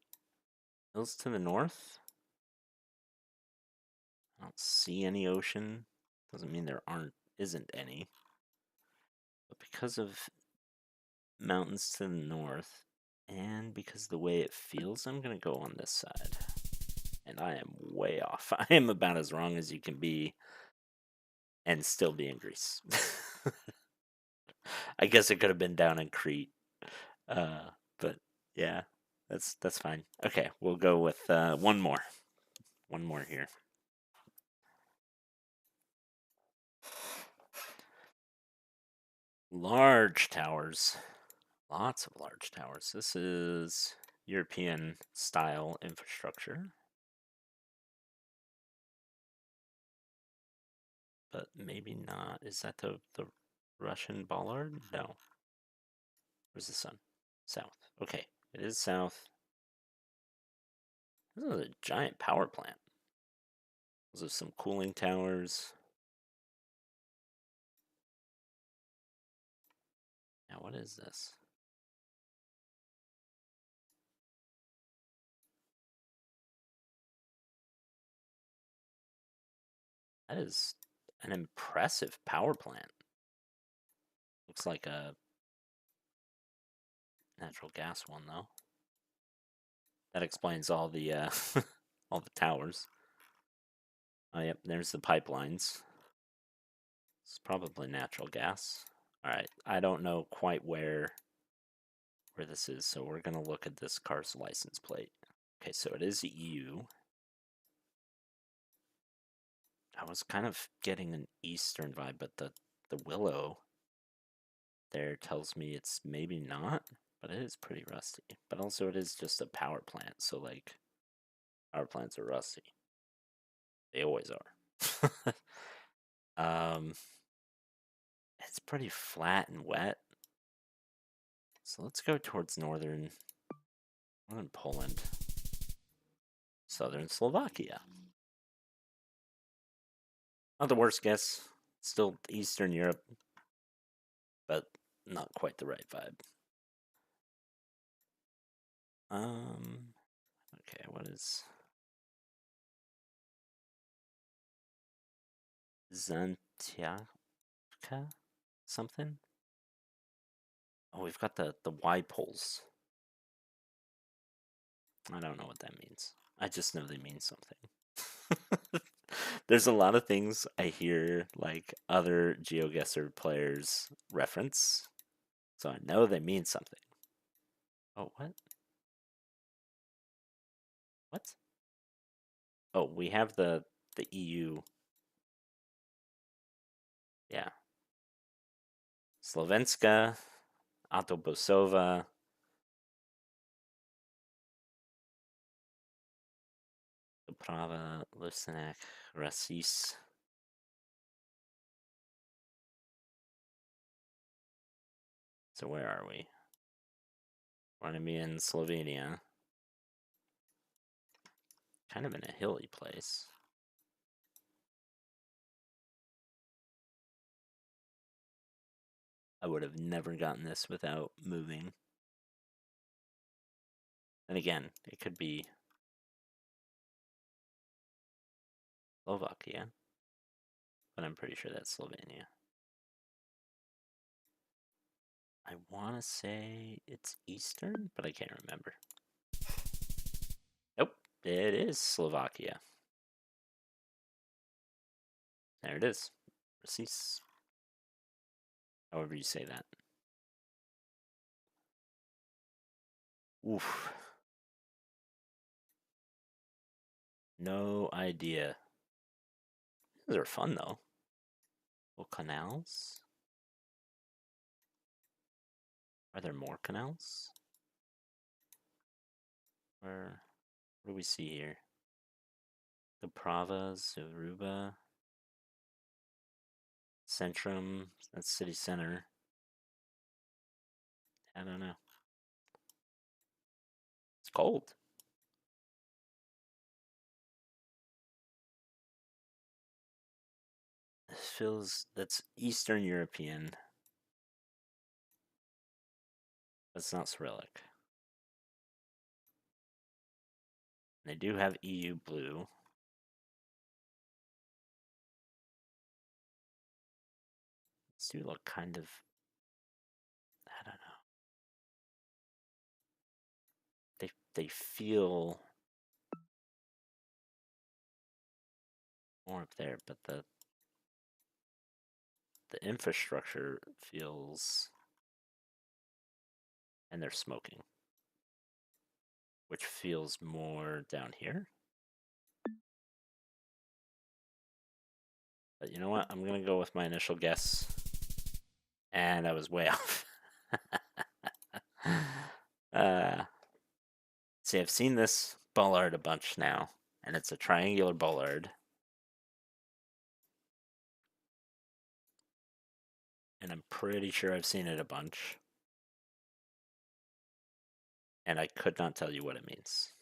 hills to the north. I don't see any ocean. Doesn't mean there isn't any. But because of mountains to the north, and because of the way it feels, I'm gonna go on this side. And I am way off. I am about as wrong as you can be and still be in Greece. I guess it could have been down in Crete. But yeah, that's fine. Okay, we'll go with one more. One more here. Large towers. Lots of large towers. This is European style infrastructure. But maybe not. Is that the Russian bollard? No. Where's the sun? South. Okay, it is south. This is a giant power plant. Those are some cooling towers. Now, what is this? That is an impressive power plant. Looks like a natural gas one, though. That explains all the all the towers. Oh, yep, there's the pipelines. It's probably natural gas. All right, I don't know quite where this is, so we're gonna look at this car's license plate. Okay, so it is EU. I was kind of getting an Eastern vibe, but the willow there tells me it's maybe not, but it is pretty rusty. But also, it is just a power plant, so like, power plants are rusty. They always are. um, it's pretty flat and wet. So let's go towards northern Poland, southern Slovakia. Not the worst guess. Still Eastern Europe, but not quite the right vibe. Okay, what is Zantiaka something? Oh, we've got the Y poles. I don't know what that means. I just know they mean something. There's a lot of things I hear like other GeoGuessr players reference, so I know they mean something. Oh, what? What? Oh, we have the EU. Yeah. Slovenska, Autobusova, Doprava, Listenek, Rasis. So where are we? We're gonna be in Slovenia. Kind of in a hilly place. I would have never gotten this without moving. And again, it could be Slovakia, but I'm pretty sure that's Slovenia. I want to say it's Eastern, but I can't remember. Nope, it is Slovakia. There it is. Rasis. However you say that. Oof. No idea. These are fun though. Little canals. Are there more canals? What do we see here? The Pravas, Aruba, Centrum. That's city center. I don't know. It's cold. This feels that's Eastern European. That's not Cyrillic. They do have EU blue. These do look kind of, I don't know. They feel more up there, but the infrastructure feels, and they're smoking, which feels more down here. But you know what? I'm gonna go with my initial guess, and I was way off. See, I've seen this bollard a bunch now, and it's a triangular bollard. And I'm pretty sure I've seen it a bunch. And I could not tell you what it means.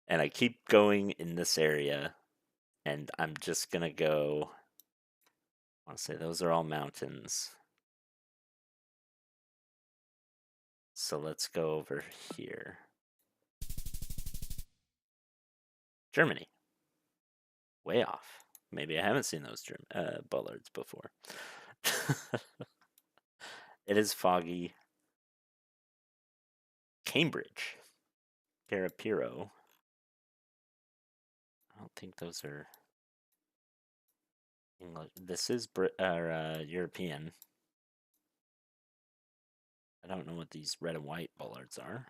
And I keep going in this area, and I'm just gonna go. I want to say those are all mountains. So let's go over here. Germany. Way off. Maybe I haven't seen those bollards before. It is foggy. Cambridge. Carapiro. I don't think those are English. This is European. I don't know what these red and white bollards are.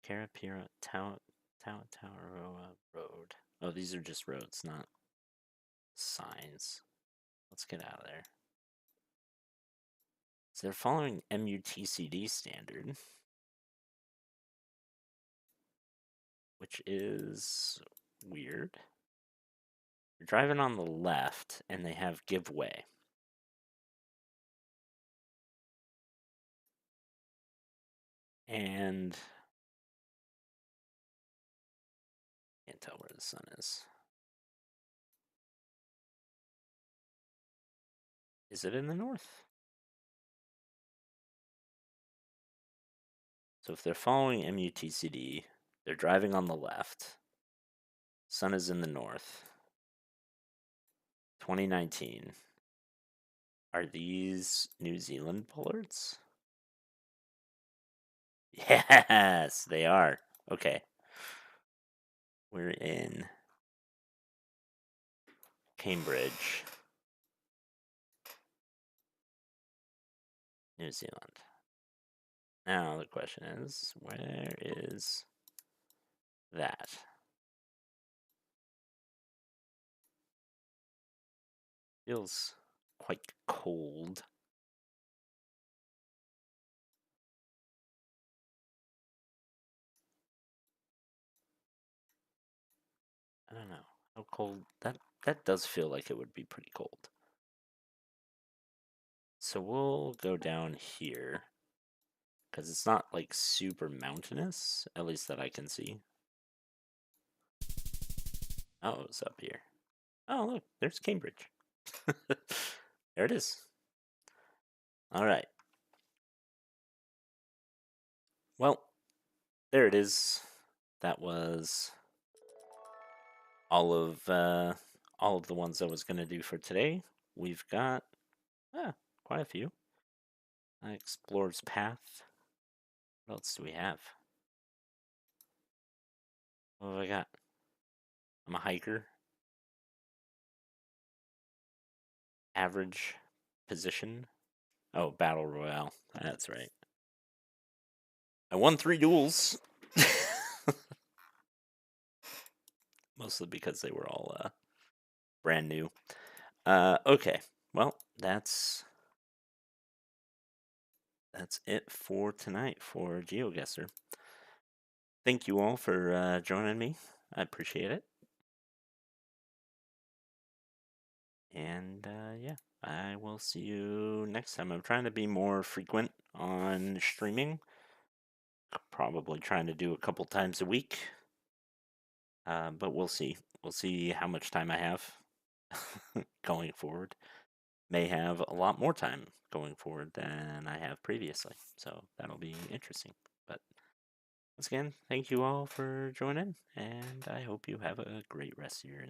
Carapiro Tower Road. Oh, these are just roads, not signs. Let's get out of there. So they're following MUTCD standard, which is weird. You're driving on the left, and they have give way. And can't tell where the sun is. Is it in the north? So if they're following MUTCD, they're driving on the left. Sun is in the north. 2019. Are these New Zealand pollards? Yes, they are. Okay. We're in Cambridge, New Zealand. Now the question is, where is that? Feels quite cold. I don't know how cold that does feel like it would be pretty cold. So we'll go down here because it's not like super mountainous, at least that I can see. Oh, it's up here. Oh, look, there's Cambridge. There it is. All right. Well, there it is. That was all of the ones I was gonna do for today. We've got quite a few. Explorer's Path. What else do we have? What have I got? I'm a hiker. Average position. Oh, Battle Royale. That's right. I won 3 duels. Mostly because they were all brand new. Okay. Well, that's it for tonight for GeoGuessr. Thank you all for joining me. I appreciate it. And yeah, I will see you next time. I'm trying to be more frequent on streaming. Probably trying to do a couple times a week. But we'll see. We'll see how much time I have going forward. May have a lot more time going forward than I have previously. So that'll be interesting. But once again, thank you all for joining, and I hope you have a great rest of your night.